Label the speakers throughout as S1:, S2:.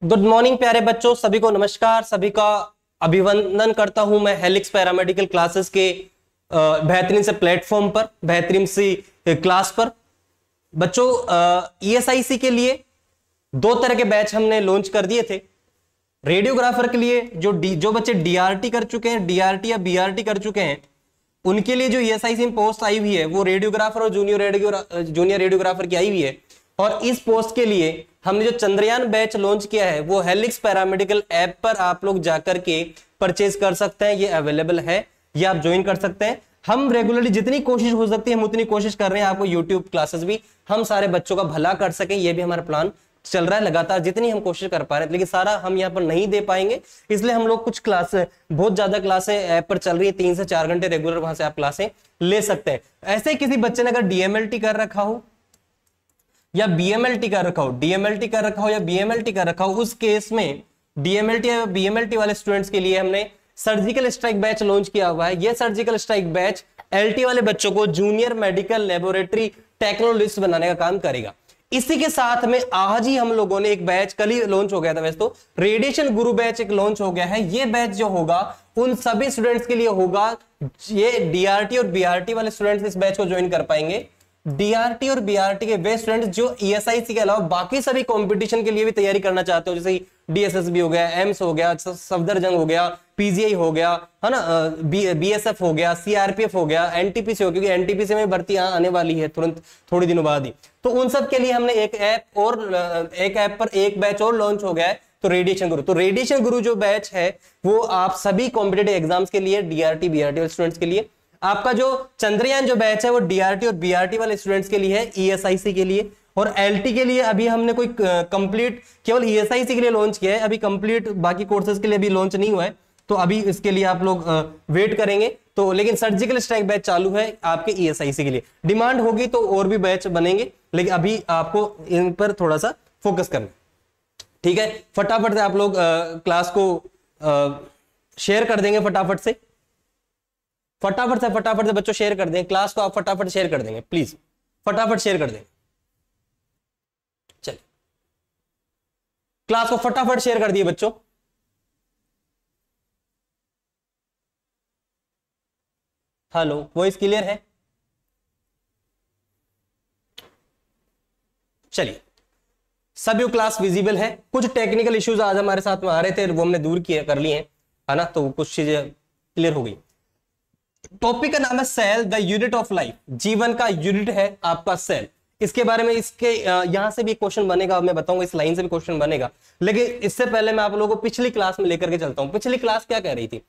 S1: Good morning प्यारे बच्चों, सभी को नमस्कार, सभी का अभिवंदन करता हूं मैं हेलिक्स पैरामेडिकल क्लासेस के बेहतरीन से प्लेटफॉर्म पर, बेहतरीन सी क्लास पर। बच्चों, ईएसआईसी के लिए दो तरह के बैच हमने लॉन्च कर दिए थे। रेडियोग्राफर के लिए जो बच्चे डीआरटी कर चुके हैं, डीआरटी या बीआरटी कर चुके हैं, उनके लिए जो ईएसआईसी में पोस्ट आई हुई है वो रेडियोग्राफर और जूनियर रेडियोग्राफर की आई हुई है। और इस पोस्ट के लिए हमने जो चंद्रयान बैच लॉन्च किया है वो हेलिक्स पैरामेडिकल ऐप पर आप लोग जाकर के परचेज कर सकते हैं। ये अवेलेबल है, ये आप ज्वाइन कर सकते हैं। हम रेगुलरली जितनी कोशिश हो सकती है हम उतनी कोशिश कर रहे हैं, आपको यूट्यूब क्लासेस भी हम सारे बच्चों का भला कर सकें, ये भी हमारा प्लान चल रहा है लगातार, जितनी हम कोशिश कर पा रहे हैं। लेकिन सारा हम यहाँ पर नहीं दे पाएंगे, इसलिए हम लोग कुछ क्लासें, बहुत ज्यादा क्लासें ऐप पर चल रही है, 3 से 4 घंटे रेगुलर, वहां से आप क्लासें ले सकते हैं। ऐसे ही किसी बच्चे ने अगर डीएमएलटी कर रखा हो या बीएमएलटी कर रखा हो, डीएमएलटी कर रखा हो या बीएमएलटी कर रखा हो, उस केस में डीएमएलटी या बीएमएलटी वाले स्टूडेंट्स के लिए हमने सर्जिकल स्ट्राइक बैच लॉन्च किया हुआ है। यह सर्जिकल स्ट्राइक बैच एलटी वाले बच्चों को जूनियर मेडिकल लेबोरेटरी टेक्नोलॉजिस्ट बनाने का काम करेगा। इसी के साथ में आज ही हम लोगों ने एक बैच, कल ही लॉन्च हो गया था वैसे तो, रेडिएशन गुरु बैच एक लॉन्च हो गया है। ये बैच जो होगा उन सभी स्टूडेंट्स के लिए होगा, ये डीआरटी और बीआरटी वाले स्टूडेंट्स इस बैच को ज्वाइन कर पाएंगे। डीआरटी और बीआरटी के वे स्टूडेंट्स जो ईएसआईसी के अलावा बाकी सभी कंपटीशन के लिए भी तैयारी करना चाहते हो, जैसे डीएसएसबी हो गया, एम्स हो गया, सफदरजंग हो गया, पीजीआई हो गया, है ना, बीएसएफ हो गया, सीआरपीएफ हो गया, एनटीपीसी हो गया, क्योंकि एनटीपीसी में भर्ती आने वाली है तुरंत थोड़ी दिनों बाद ही। तो उन सब के लिए हमने एक ऐप पर एक बैच और लॉन्च हो गया है, तो रेडिएशन गुरु। तो रेडिएशन गुरु जो बैच है वो आप सभी कॉम्पिटेटिव एग्जाम्स के लिए, डीआरटी बीआरटी वाले स्टूडेंट्स के लिए। आपका जो चंद्रयान जो बैच है वो डीआरटी और बीआरटी वाले स्टूडेंट्स के लिए है, ईएसआईसी के लिए। और एलटी के लिए अभी हमने कोई कंप्लीट, केवल ईएसआईसी के लिए लॉन्च किया है, अभी कंप्लीट बाकी कोर्सेज के लिए अभी लॉन्च नहीं हुआ है, तो अभी इसके लिए आप लोग वेट करेंगे। तो लेकिन सर्जिकल स्ट्राइक बैच चालू है आपके ईएसआईसी के लिए। डिमांड होगी तो और भी बैच बनेंगे, लेकिन अभी आपको इन पर थोड़ा सा फोकस करना, ठीक है। फटाफट से आप लोग क्लास को शेयर कर देंगे, फटाफट से बच्चों शेयर कर दें क्लास को, आप फटाफट शेयर कर देंगे, प्लीज फटाफट शेयर कर देंगे। चलिए क्लास को फटाफट शेयर कर दिए बच्चों। हेलो, वॉइस क्लियर है? चलिए, सभी क्लास विजिबल है। कुछ टेक्निकल इश्यूज आज हमारे साथ में आ रहे थे, वो हमने दूर किए कर लिए हैं, है ना, तो कुछ चीजें क्लियर हो गई। टॉपिक का नाम है cell, the unit of life. जीवन का यूनिट है आपका सेल। इसके बारे में इसके यहां से भी क्वेश्चन बनेगा, मैं बताऊंगा, इस लाइन से भी क्वेश्चन बनेगा। लेकिन इससे पहले मैं आप लोगों को पिछली क्लास में लेकर के चलता हूं। पिछली क्लास क्या कह रही थी?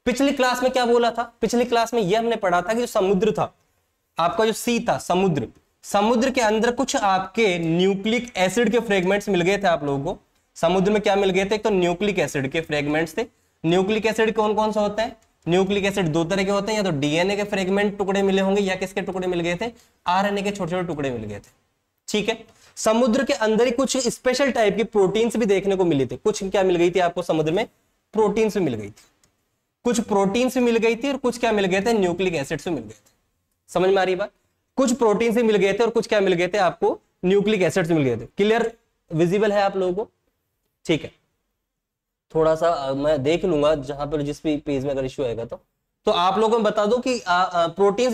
S1: पिछली क्लास में क्या बोला था? पिछली क्लास में यह हमने पढ़ा था कि जो समुद्र था आपका, जो सी था, समुद्र के अंदर कुछ आपके न्यूक्लिक एसिड के फ्रेगमेंट्स मिल गए थे आप लोगों को। समुद्र में क्या मिल गए थे? एक तो न्यूक्लिक एसिड के फ्रेगमेंट्स थे। न्यूक्लिक एसिड कौन कौन से होते हैं? न्यूक्लिक एसिड दो तरह के होते हैं, या तो डीएनए के फ्रेगमेंट टुकड़े मिले होंगे, या किसके टुकड़े मिल गए थे? आरएनए के छोटे छोटे टुकड़े मिल गए थे, ठीक है। समुद्र के अंदर ही कुछ स्पेशल टाइप की प्रोटीन्स भी देखने को मिली थी। कुछ क्या मिल गई थी आपको समुद्र में? प्रोटीन्स भी मिल गई थी। कुछ प्रोटीन्स भी मिल गई थी और कुछ क्या मिल गए थे? न्यूक्लिक एसिड्स भी मिल गए थे। समझ में आ रही बात? कुछ प्रोटीन्स भी मिल गए थे और कुछ क्या मिल गए थे आपको? न्यूक्लिक एसिड्स मिल गए थे। क्लियर, विजिबल है आप लोगों को? ठीक है, थोड़ा सा मैं देख लूंगा जहां पर जिस भी पेज में अगर इश्यू आएगा तो आप लोगों को बता दो कि प्रोटीन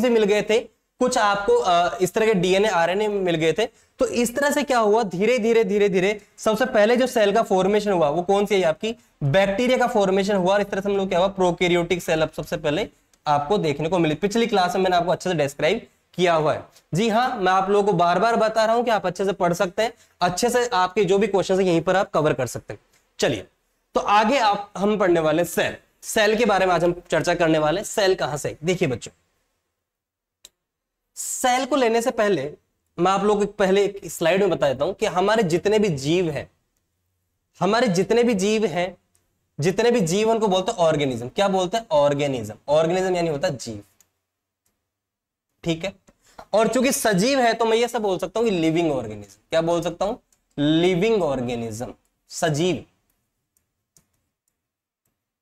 S1: से मिल गए थे, कुछ आपको इस तरह के डीएनए आरएनए मिल गए थे। तो इस तरह से क्या हुआ, धीरे धीरे सबसे पहले जो सेल का फॉर्मेशन हुआ वो कौन सी है आपकी? बैक्टीरिया का फॉर्मेशन हुआ। और इस तरह से हम लोग क्या हुआ? प्रोकैरियोटिक सेल अब सबसे पहले आपको देखने को मिली। पिछली क्लास में मैंने आपको अच्छे से डिस्क्राइब किया हुआ है। जी हाँ, मैं आप लोगों को बार बार बता रहा हूं कि आप अच्छे से पढ़ सकते हैं, अच्छे से आपके जो भी क्वेश्चन है यहीं पर आप कवर कर सकते हैं। चलिए, तो आगे हम पढ़ने वाले सेल। सेल के बारे में आज हम चर्चा करने वाले हैं। सेल कहां से? देखिए बच्चों, सेल को लेने से पहले मैं आप लोगों को पहले एक स्लाइड में बता देता हूं कि हमारे जितने भी जीव हैं, जितने भी जीव उनको बोलते हैं ऑर्गेनिज्म। क्या बोलते हैं? ऑर्गेनिज्म। ऑर्गेनिज्म यानी होता है जीव, ठीक है। और चूंकि सजीव है तो मैं ये सब बोल सकता हूं कि लिविंग ऑर्गेनिज्म। क्या बोल सकता हूं? Living organism.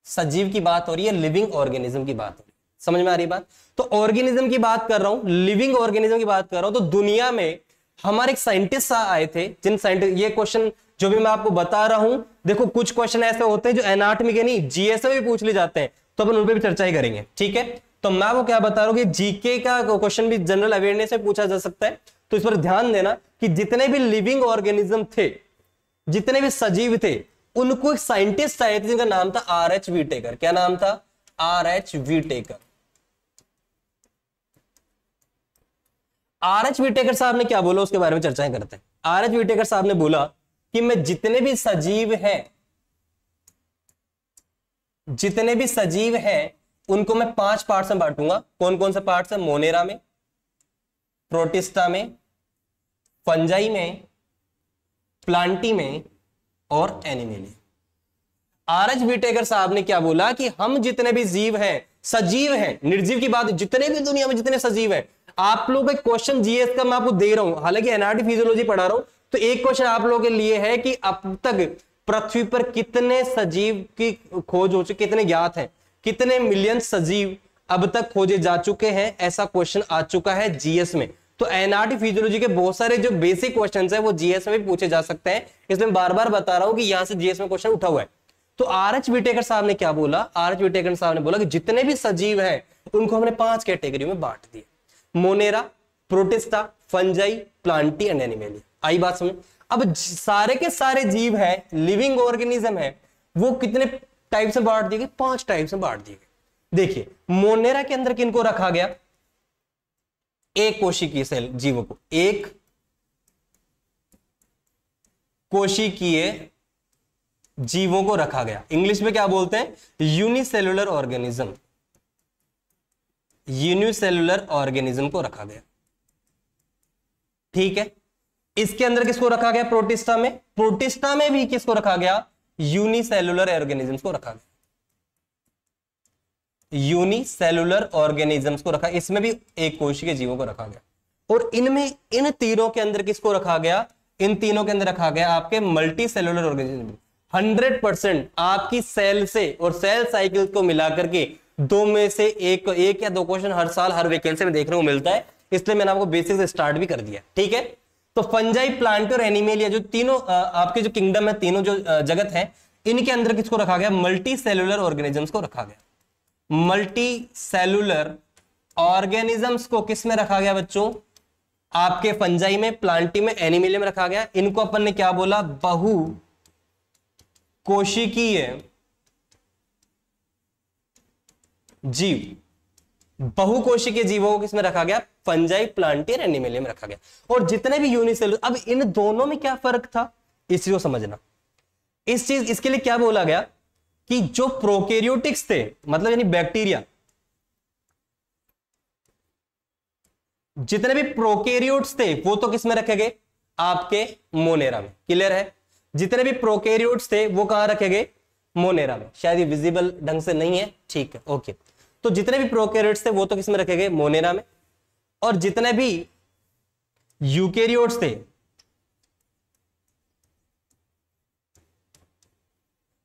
S1: सजीव की बात हो रही है, लिविंग ऑर्गेनिज्म की बात हो रही है। समझ में आ रही बात? तो ऑर्गेनिज्म की बात कर रहा हूं, लिविंग ऑर्गेनिज्म की बात कर रहा हूं। तो दुनिया में हमारे एक साइंटिस्ट आए थे, जिन साइंटिस्ट, ये क्वेश्चन जो भी मैं आपको बता रहा हूं, देखो कुछ क्वेश्चन ऐसे होते हैं जो एनाटॉमी के नहीं जीएस में भी पूछ ले जाते हैं, तो अपन उन पे भी चर्चा ही करेंगे, ठीक है। तो मैं वो क्या बता रहा हूं कि जीके का क्वेश्चन भी जनरल अवेयरनेस में पूछा जा सकता है, तो इस पर ध्यान देना कि जितने भी लिविंग ऑर्गेनिज्म थे, जितने भी सजीव थे, उनको एक साइंटिस्ट आए थे जिनका नाम था आर.एच. व्हिटेकर। क्या नाम था? आर.एच. व्हिटेकर। आर.एच. व्हिटेकर साहब ने क्या बोला उसके बारे में चर्चाएं करते हैं। आर.एच. व्हिटेकर साहब ने बोला कि मैं जितने भी सजीव हैं उनको मैं 5 पार्ट्स में बांटूंगा। कौन कौन से पार्ट्स है? मोनेरा में, प्रोटिस्टा में, फंजाई में, प्लांटी में और एनिमेलिया। आर.एच. व्हिटेकर साहब ने क्या बोला कि हम जितने भी जीव हैं, सजीव हैं, निर्जीव की बात, जितने भी दुनिया में जितने सजीव हैं, आप लोग एक क्वेश्चन जीएस का मैं आपको दे रहा हूं, हालांकि एनाटॉमी फिजियोलॉजी पढ़ा रहा हूं, तो एक क्वेश्चन आप लोगों के लिए है कि अब तक पृथ्वी पर कितने सजीव की खोज हो चुकी, कितने ज्ञात हैं, कितने मिलियन सजीव अब तक खोजे जा चुके हैं, ऐसा क्वेश्चन आ चुका है जीएस में। तो एनाटॉमी फिजियोलॉजी के बहुत सारे जो बेसिक क्वेश्चंस हैं वो जीएस में भी पूछे जा सकते हैं, इसलिए मैं बार बार बता रहा हूं कि यहां से जीएस में क्वेश्चन उठा हुआ है। तो आर.एच. व्हिटेकर साहब ने क्या बोला? आर.एच. व्हिटेकर साहब ने बोला कि जितने भी सजीव हैं उनको हमने 5 कैटेगरी में बांट दिए, Monera, Protista, Fungi, Plantae and Animalia. आई बात समझ? अब सारे के सारे जीव हैं, लिविंग ऑर्गेनिज्म है, वो कितने टाइप से बांट दिए गए? 5 टाइप से बांट दिए गए। देखिए मोनेरा के अंदर किनको रखा गया? एक कोशिकीय सेल जीवों को, एक कोशिकीय जीवों को रखा गया। इंग्लिश में क्या बोलते हैं? Unicellular organism. यूनिसेलुलर ऑर्गेनिज्म को रखा गया, ठीक है। इसके अंदर किसको रखा गया? प्रोटिस्टा में। प्रोटिस्टा में भी किसको रखा गया? यूनिसेलुलर ऑर्गेनिज्म को रखा गया। यूनिसेलुलर ऑर्गेनिजम्स को रखा, इसमें भी एक कोशिकीय जीवों को रखा गया। और इनमें इन तीनों के अंदर किसको रखा गया? इन तीनों के अंदर रखा गया आपके मल्टी सेलुलर ऑर्गेनिज्म। 100% आपकी सेल से और सेल साइकिल को मिलाकर के 2 में से एक या 2 क्वेश्चन हर साल हर वैकेंसी में देखने को मिलता है, इसलिए मैंने आपको बेसिक से स्टार्ट भी कर दिया, ठीक है। तो फंजाई, प्लांट और एनिमेलिया जो तीनों आपके जो किंगडम है, तीनों जो जगत है, इनके अंदर किसको रखा गया? मल्टी सेलुलर ऑर्गेनिजम्स को रखा गया। मल्टी सेलुलर ऑर्गेनिजम्स को किस में रखा गया बच्चों? आपके फंजाई में, प्लांटी में, एनिमेलिया में रखा गया। इनको अपन ने क्या बोला? बहु कोशिकीय जीव। बहुकोशिकीय जीवों को किसमें रखा गया? फंजाई, प्लांटी और एनिमेलिया में रखा गया। और जितने भी यूनिसेलुलर, अब इन दोनों में क्या फर्क था इस चीज को समझना। इसके लिए क्या बोला गया कि जो प्रोकैरियोटिक्स थे, मतलब यानी बैक्टीरिया, जितने भी प्रोकैरियोट्स थे वो तो किसमें रखे गए? आपके मोनेरा में। क्लियर है? जितने भी प्रोकैरियोट्स थे वो कहां रखे गए? मोनेरा में। शायद ये विजिबल ढंग से नहीं है, ठीक है, ओके। तो जितने भी प्रोकैरियोट्स थे वो तो किसमें रखे गए? मोनेरा में। और जितने भी यूकैरियोट्स थे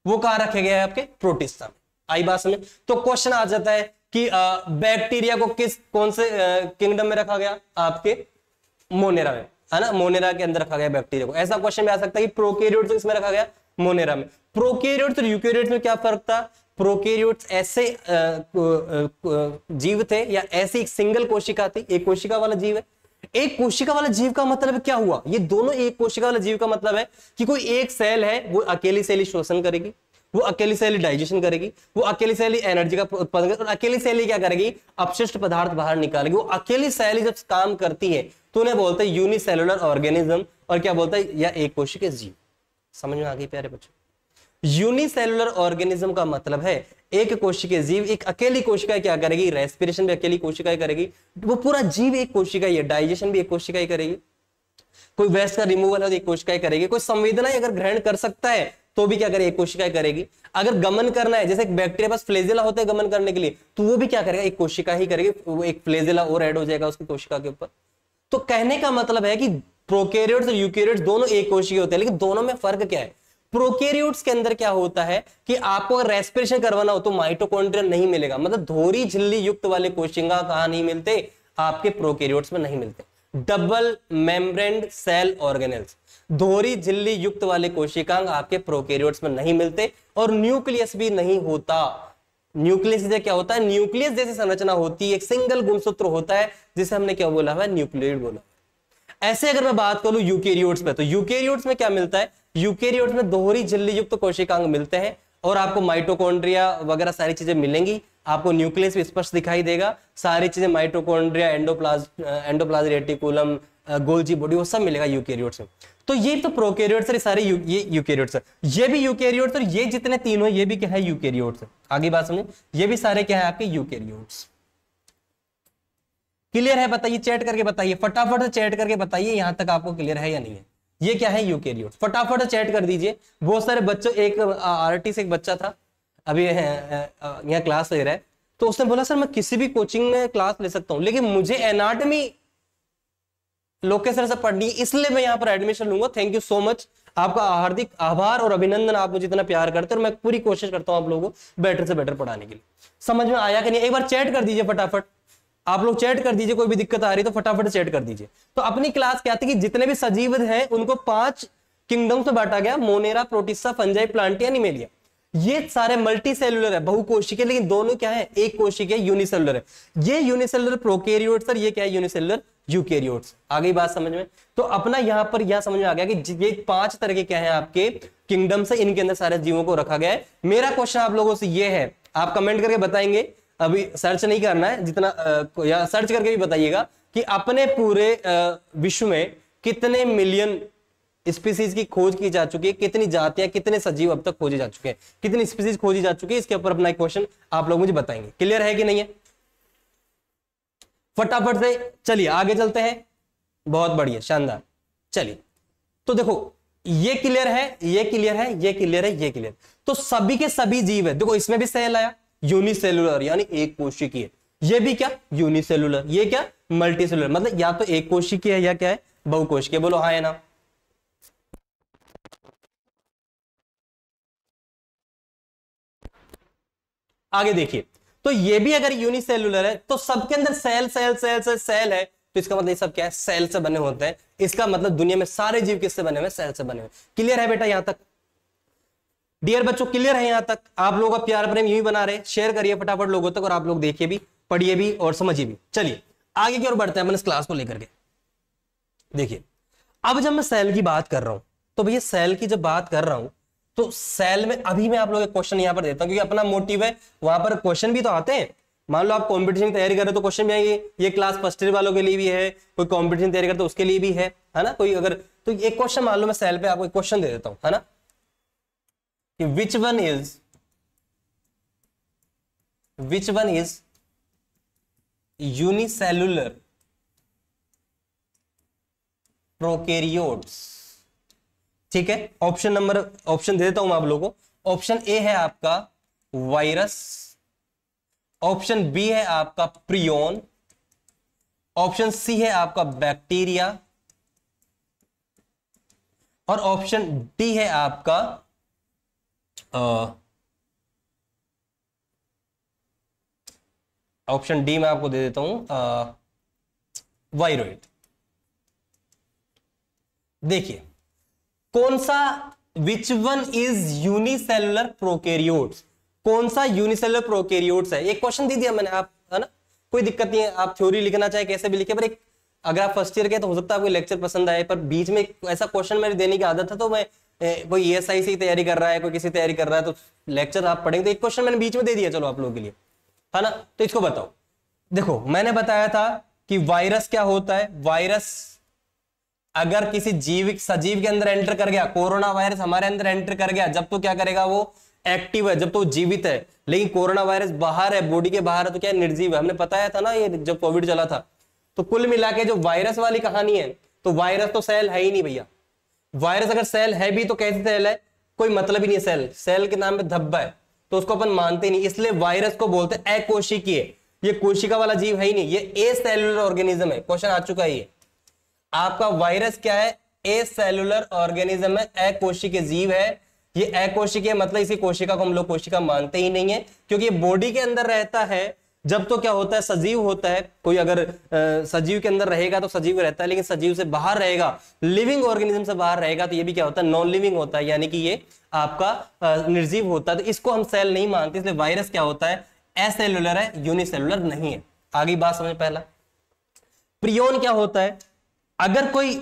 S1: वो कहां रखे गए? आपके प्रोटिस्टा में। आई बात समझ? तो क्वेश्चन आ जाता है कि बैक्टीरिया को कौन से किंगडम में रखा गया? आपके मोनेरा में, है ना। मोनेरा के अंदर रखा गया बैक्टीरिया को। ऐसा क्वेश्चन भी आ सकता है कि प्रोकैरियोट्स किसमें रखा गया? मोनेरा में। प्रोकैरियोट्स और यूकैरियोट्स में क्या फर्क था? प्रोकैरियोट्स ऐसे जीव थे या ऐसी एक सिंगल कोशिका थी, एक कोशिका वाला जीव है। एक कोशिका वाला जीव का मतलब क्या हुआ? ये दोनों एक कोशिका वाला जीव का मतलब है कि कोई एक सेल है, वो अकेली सेल ही शोषण करेगी, वो अकेली सेल ही डाइजेशन करेगी, वो अकेली सेल ही एनर्जी का उत्पादन करेगी, और अकेली सेल ही क्या करेगी? अपशिष्ट पदार्थ बाहर निकालेगी। वो अकेली सेल ही जब काम करती है तो उन्हें बोलते हैं यूनिसेलुलर ऑर्गेनिज्म, और क्या बोलता है? या एक कोशिकीय जीव। समझ में आ गई प्यारे बच्चों? यूनिसेलुलर ऑर्गेनिज्म का मतलब है एक कोशिकीय जीव, एक अकेली कोशिका क्या करेगी? रेस्पिरेशन भी अकेली कोशिका करेगी, वो पूरा जीव एक कोशिका ही है, डाइजेशन भी एक कोशिका ही करेगी, कोई वेस्ट का रिमूवल है एक कोशिका करेगी, कोई संवेदनाएं अगर ग्रहण कर सकता है तो भी क्या करेगी? एक कोशिका करेगी। अगर गमन करना है, जैसे एक बैक्टीरिया पास फ्लेजेला होते हैं गमन करने के लिए, तो वो भी क्या करेगा? एक कोशिका ही करेगी, वो एक फ्लेजेला और ऐड हो जाएगा उसकी कोशिका के ऊपर। तो कहने का मतलब है कि प्रोकैरियोट्स और यूकैरियोट्स दोनों एक कोशिकीय होते हैं, लेकिन दोनों में फर्क क्या है? प्रोकैरियोट्स के अंदर क्या होता है कि आपको अगर रेस्पिरेशन करवाना हो तो माइटोकॉन्ड्रिया नहीं मिलेगा, मतलब धोरी झिल्ली युक्त वाले कोशिका कहां नहीं मिलते? आपके प्रोकैरियोट्स में नहीं मिलते। डबल मेम्ब्रेन सेल ऑर्गेनेल्स, दोहरी झिल्ली युक्त वाले कोशिकांग आपके प्रोकैरियोट्स में नहीं मिलते, और न्यूक्लियस भी नहीं होता। न्यूक्लियस से क्या होता है, न्यूक्लियस जैसी संरचना होती है, एक सिंगल गुणसूत्र होता है जिसे हमने क्या बोला है, न्यूक्लियोइड बोला। ऐसे अगर मैं बात करूं यूकेरियोट्स में, तो यूकेरियोट्स में क्या मिलता है, यूकेरियोट्स में दोहरी झिल्ली युक्त कोशिकांग मिलते हैं, और आपको माइटोकॉन्ड्रिया वगैरह सारी चीजें मिलेंगी, आपको न्यूक्लियस भी स्पष्ट दिखाई देगा, सारी चीजें mitochondria, endoplasm reticulum, Golgi body, वो सब मिलेगा यूकेरियोट्स में। तो ये तो प्रोकैरियोट्स है, सारे ये यूकेरियोट्स है, ये भी यूकेरियोट्स, और ये जितने तीनों ये भी क्या है, यूकेरियोट्स है। आगे बात समझे, ये भी सारे क्या है आपके यूकेरियोट्स। क्लियर है, बताइए, चैट करके बताइए, फटाफट से चैट करके बताइए यहां तक आपको क्लियर है या नहीं है। ये क्या है, यूकेरियोट, फटाफट से चैट कर दीजिए। बहुत सारे बच्चों, एक आरटी से एक बच्चा था अभी यहाँ क्लास ले रहा है, तो उसने बोला सर मैं किसी भी कोचिंग में क्लास ले सकता हूं, लेकिन मुझे एनाटॉमी लोकेशन से पढ़नी है, इसलिए मैं यहाँ पर एडमिशन लूंगा। थैंक यू सो मच, आपका हार्दिक आभार और अभिनंदन, आप मुझे इतना प्यार करते हैं, और मैं पूरी कोशिश करता हूं आप लोगों को बेटर से बेटर पढ़ाने के लिए। समझ में आया कि नहीं, एक बार चैट कर दीजिए फटाफट, आप लोग चैट कर दीजिए, कोई भी दिक्कत आ रही तो फटाफट चैट कर दीजिए। तो अपनी क्लास क्या थी कि जितने भी सजीव हैं उनको 5 किंगडम्स में बांटा गया, मोनेरा, प्रोटिस्टा, फंजाई, प्लांटिया, एनिमेलिया। ये सारे मल्टी सेलुलर है, बहुकोशिकीय, लेकिन दोनों क्या है, एक कोशिकीय, यूनिसेलुलर है। ये यूनिसेलुलर प्रोकैरियोट्स और ये क्या है, यूनिसेलुलर यूकेरियोट्स। आ गई बात समझ में। तो अपना यहां पर यह समझ में आ गया कि ये 5 तरह के क्या है आपके किंगडम से, इनके अंदर सारे जीवों को रखा गया है। मेरा क्वेश्चन आप लोगों से ये है, आप कमेंट करके बताएंगे, अभी सर्च नहीं करना है, जितना या सर्च करके भी बताइएगा कि अपने पूरे विश्व में कितने मिलियन स्पीसीज की खोज की जा चुकी है, कितनी जातियां, कितने सजीव अब तक खोजे जा चुके हैं, कितनी स्पीसीज खोजी जा चुकी है, इसके ऊपर अपना एक क्वेश्चन आप लोग मुझे बताएंगे। क्लियर है कि नहीं है, फटाफट से चलिए आगे चलते हैं। बहुत बढ़िया, शानदार, चलिए। तो देखो ये क्लियर है, ये क्लियर है, ये क्लियर है, ये क्लियर। तो सभी के सभी जीव है, देखो इसमें भी सेल आया, यूनिसेलुलर यानी एक कोशिकीय, ये भी क्या, यूनिसेलुलर, ये क्या, मल्टीसेलुलर, मतलब या तो एक कोशिकीय है या क्या है, बहुकोशिकीय। बोलो हाँ है ना। आगे देखिए, तो ये भी अगर यूनिसेलुलर है तो सबके अंदर cell cell cell cell cell है, तो इसका मतलब ये सब क्या है, सेल से बने होते हैं। इसका मतलब दुनिया में सारे जीव किससे बने हुए, सेल से बने हुए। क्लियर है बेटा यहां तक, डियर बच्चों क्लियर है यहां तक। आप लोगों का प्यार प्रेम यूं ही बना रहे, शेयर करिए फटाफट लोगों तक, और आप लोग देखिए भी, पढ़िए भी और समझिए भी। चलिए आगे की ओर बढ़ते हैं अपन इस क्लास को लेकर के। देखिए अब जब मैं सेल की बात कर रहा हूं, तो भैया सेल की जब बात कर रहा हूं, तो सेल में अभी मैं आप लोग एक क्वेश्चन यहां पर देता हूं, क्योंकि अपना मोटिव है, वहां पर क्वेश्चन भी तो आते हैं। मान लो आप कंपटीशन की तैयारी कर रहे हो तो क्वेश्चन भी आएंगे, ये क्लास फर्स्ट ईयर वालों के लिए भी है, कोई कंपटीशन तैयारी करते तो उसके लिए भी है ना, कोई अगर, तो एक क्वेश्चन मान लो मैं सेल पे आपको एक क्वेश्चन दे देता हूं, है ना, कि which one is unicellular prokaryotes. ठीक है, ऑप्शन दे देता हूं मैं आप लोगों को। ऑप्शन ए है आपका वायरस, ऑप्शन बी है आपका प्रियोन, ऑप्शन सी है आपका बैक्टीरिया, और ऑप्शन डी है आपका ऑप्शन डी मैं आपको दे देता हूं वायरोइड। देखिए कौन सा, which one is unicellular prokaryotes, कौन सा यूनिसेलुलर प्रोकैरियोट्स है। एक क्वेश्चन दे दिया मैंने, आप है ना, कोई दिक्कत नहीं है, आप थ्योरी लिखना चाहे कैसे भी लिखे, पर एक अगर आप फर्स्ट ईयर के तो हो सकता है आपको लेक्चर पसंद आए, पर बीच में ऐसा क्वेश्चन मेरे देने की आदत है, तो मैं कोई ESI से तैयारी कर रहा है, कोई किसी तैयारी कर रहा है, तो लेक्चर आप पढ़ेंगे, तो एक क्वेश्चन मैंने बीच में दे दिया, चलो आप लोगों के लिए, है ना। तो इसको बताओ, देखो मैंने बताया था कि वायरस क्या होता है। वायरस अगर किसी जीविक सजीव के अंदर एंटर कर गया, कोरोना वायरस हमारे अंदर एंटर कर गया, जब तो क्या करेगा, वो एक्टिव है, जब तो जीवित है। लेकिन कोरोना वायरस बाहर है, बॉडी के बाहर है, तो क्या निर्जीव है। हमने बताया था ना ये जब कोविड चला था। तो कुल मिला के जो वायरस वाली कहानी है, तो वायरस तो सेल है ही नहीं भैया। वायरस अगर सेल है भी तो कैसी सेल है, कोई मतलब ही नहीं है। सेल के नाम पे धब्बा है, तो उसको अपन मानते नहीं, इसलिए वायरस को बोलते हैं अकोशिकीय। ये कोशिका वाला जीव है ही नहीं, ये ए सेलुलर ऑर्गेनिज्म है। क्वेश्चन आ चुका है ये आपका, वायरस क्या है, ए सेलुलर ऑर्गेनिज्म है, अकोशिकीय जीव है। ये अकोशिकीय मतलब इसी कोशिका को हम लोग कोशिका मानते ही नहीं है, क्योंकि ये बॉडी के अंदर रहता है, जब तो क्या होता है, सजीव होता है, कोई अगर सजीव के अंदर रहेगा तो सजीव रहता है, लेकिन सजीव से बाहर रहेगा, लिविंग ऑर्गेनिज्म से बाहर रहेगा तो ये भी क्या होता है, नॉन लिविंग होता है, यानी कि ये आपका निर्जीव होता है। तो इसको हम सेल नहीं मानते, इसलिए वायरस क्या होता है, एसेलुलर है, यूनिसेलुलर नहीं है। आगे बात समझ। पहला प्रियोन क्या होता है, अगर कोई,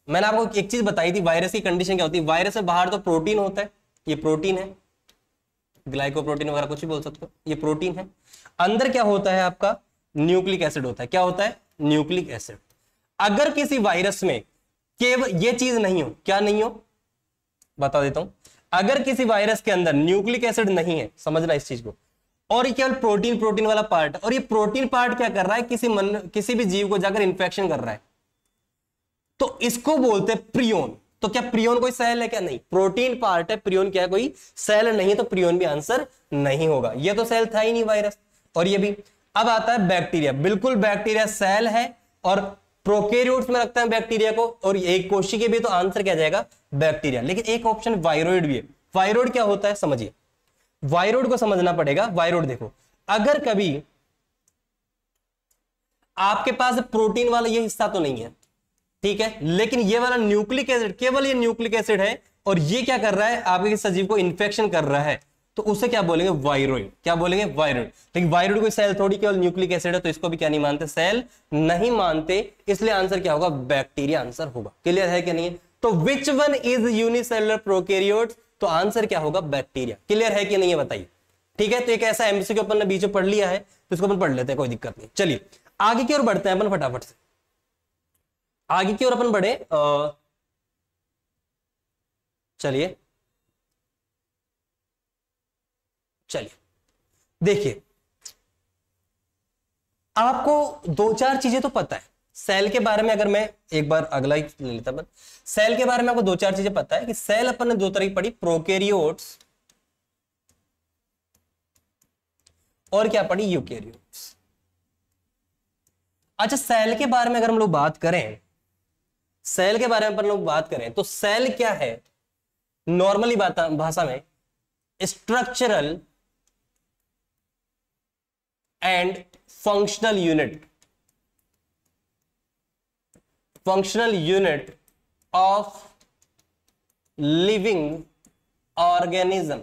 S1: मैंने आपको एक चीज बताई थी, वायरस की कंडीशन क्या होती है, वायरस से बाहर तो प्रोटीन होता है, ये प्रोटीन है, ग्लाइकोप्रोटीन वगैरह कुछ भी बोल सकते हो, ये प्रोटीन है। अंदर क्या होता है आपका, न्यूक्लिक एसिड होता है। क्या होता है, न्यूक्लिक एसिड। अगर किसी वायरस में केवल ये चीज नहीं हो, क्या नहीं हो, बता देता हूं, अगर किसी वायरस के अंदर न्यूक्लिक एसिड नहीं है, समझना इस चीज को, और ये केवल प्रोटीन, प्रोटीन वाला पार्ट है, और ये प्रोटीन पार्ट क्या कर रहा है, किसी भी जीव को जाकर इंफेक्शन कर रहा है, तो इसको बोलते हैं प्रियोन। तो क्या प्रियोन कोई सेल है क्या, नहीं, प्रोटीन पार्ट है, प्रियोन क्या है, कोई सेल नहीं है, तो प्रियोन भी आंसर नहीं होगा। ये तो सेल था ही नहीं वायरस, और ये भी। अब आता है बैक्टीरिया, बिल्कुल बैक्टीरिया सेल है, और प्रोकैरियोट्स में रखते हैं बैक्टीरिया को, और एक कोशिका भी, तो आंसर क्या जाएगा, बैक्टीरिया। लेकिन एक ऑप्शन वायरोइड भी है। वायरोइड क्या होता है, समझिए, वायरोइड को समझना पड़ेगा। वायरोइड देखो, अगर कभी आपके पास प्रोटीन वाला ये हिस्सा तो नहीं है, ठीक है, लेकिन ये वाला न्यूक्लिक एसिड, केवल ये न्यूक्लिक एसिड है, और ये क्या कर रहा है, आपके सजीव को इन्फेक्शन कर रहा है, तो उसे क्या बोलेंगे, वायरोइड। क्या बोलेंगे, वायरोइड। लेकिन वायरोइड कोई सेल थोड़ी, केवल न्यूक्लिक एसिड है, तो इसको भी क्या नहीं मानते, सेल नहीं मानते, इसलिए आंसर क्या होगा, बैक्टीरिया आंसर होगा। क्लियर है कि नहीं है? तो which one is unicellular prokaryotes, तो आंसर क्या होगा, बैक्टीरिया। क्लियर है कि नहीं है, बताइए। ठीक है, तो एक ऐसा एमसीक्यू अपन ने बीच में पढ़ लिया है, तो इसको अपन पढ़ लेते हैं, कोई दिक्कत नहीं। चलिए आगे की ओर बढ़ते हैं अपन फटाफट से, आगे की ओर अपन बढ़े। चलिए चलिए देखिए, आपको दो चार चीजें तो पता है सेल के बारे में। अगर मैं एक बार अगला ही ले लेता हूं, सेल के बारे में आपको दो चार चीजें पता है कि सेल अपन ने दो तरह की पढ़ी, प्रोकैरियोट्स और क्या पढ़ी, यूकैरियोट्स। अच्छा, सेल के बारे में अगर हम लोग बात करें, सेल के बारे में अपन लोग बात करें, तो सेल क्या है, नॉर्मली भाषा में structural and functional unit, functional unit of living organism.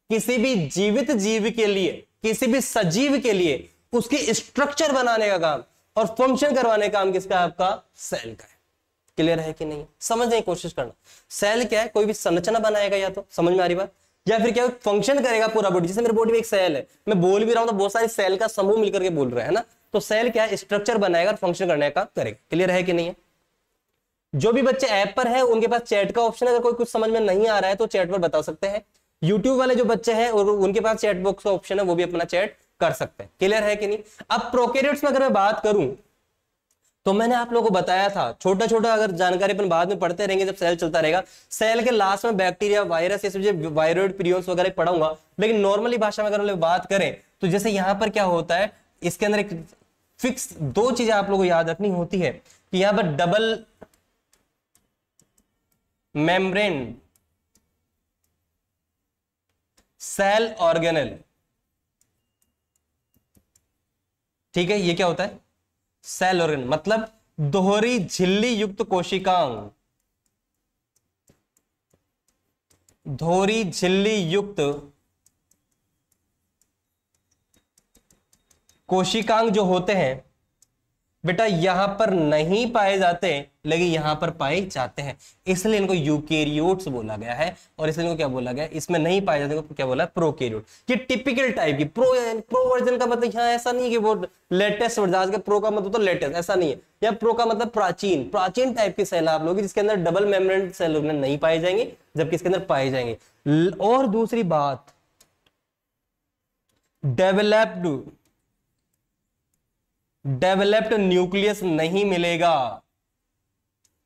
S1: किसी भी जीवित जीव के लिए, किसी भी सजीव के लिए उसकी स्ट्रक्चर बनाने का काम और फंक्शन करवाने का काम किसका है, आपका सेल का है। क्लियर है कि नहीं, समझने की कोशिश करना। सेल क्या है, कोई भी संरचना बनाएगा, या तो समझ में आ रही बात, या फिर क्या फंक्शन करेगा पूरा बॉडी। जैसे मेरे बॉडी में एक सेल है, मैं बोल भी रहा हूं तो बहुत सारे सेल का समूह मिलकर के बोल रहा है ना, तो सेल क्या है, स्ट्रक्चर बनाएगा और फंक्शन करने का करेगा। क्लियर है कि नहीं है? जो भी बच्चे ऐप पर है उनके पास चैट का ऑप्शन है, अगर कोई कुछ समझ में नहीं आ रहा है तो चैट पर बता सकते हैं। यूट्यूब वाले जो बच्चे हैं और उनके पास चैट बॉक्स का ऑप्शन है, वो भी अपना चैट कर सकते हैं। क्लियर है कि नहीं? अब प्रोकैरियोट्स में अगर मैं बात करूं, तो मैंने आप लोगों को बताया था, छोटा छोटा अगर जानकारी अपन बाद में पढ़ते रहेंगे जब सेल चलता रहेगा, सेल के लास्ट में बैक्टीरिया, वायरस, ये सब वायरोइड, प्रियोन्स वगैरह पढ़ाऊंगा। लेकिन नॉर्मली भाषा में अगर हम लोग बात करें, तो जैसे यहां पर क्या होता है, इसके अंदर एक फिक्स दो चीजें आप लोगों को याद रखनी होती है कि यहां पर डबल मेम्ब्रेन सेल ऑर्गेनेल, ठीक है, ये क्या होता है, सेल ऑर्गन, मतलब दोहरी झिल्ली युक्त कोशिकांग, दोहरी झिल्ली युक्त कोशिकांग जो होते हैं बेटा, यहां पर नहीं पाए जाते लेकिन यहां पर पाए जाते हैं, इसलिए इनको यूकैरियोट्स बोला गया है। और इसलिए इनको क्या बोला गया, इसमें नहीं पाए जाते इनको क्या बोला, प्रोकैरियोट। ये टिपिकल टाइप की प्रो वर्जन का मतलब यहां ऐसा नहीं कि वो लेटेस्ट वर्जन का, प्रो का मतलब तो लेटेस्ट, ऐसा नहीं है। या प्रो का मतलब प्राचीन, प्राचीन टाइप की सेल आप लोग, जिसके अंदर डबल मेम्ब्रेन सेल नहीं पाए जाएंगे, जबकि इसके अंदर पाए जाएंगे। और दूसरी बात, डेवलप्ड न्यूक्लियस नहीं मिलेगा,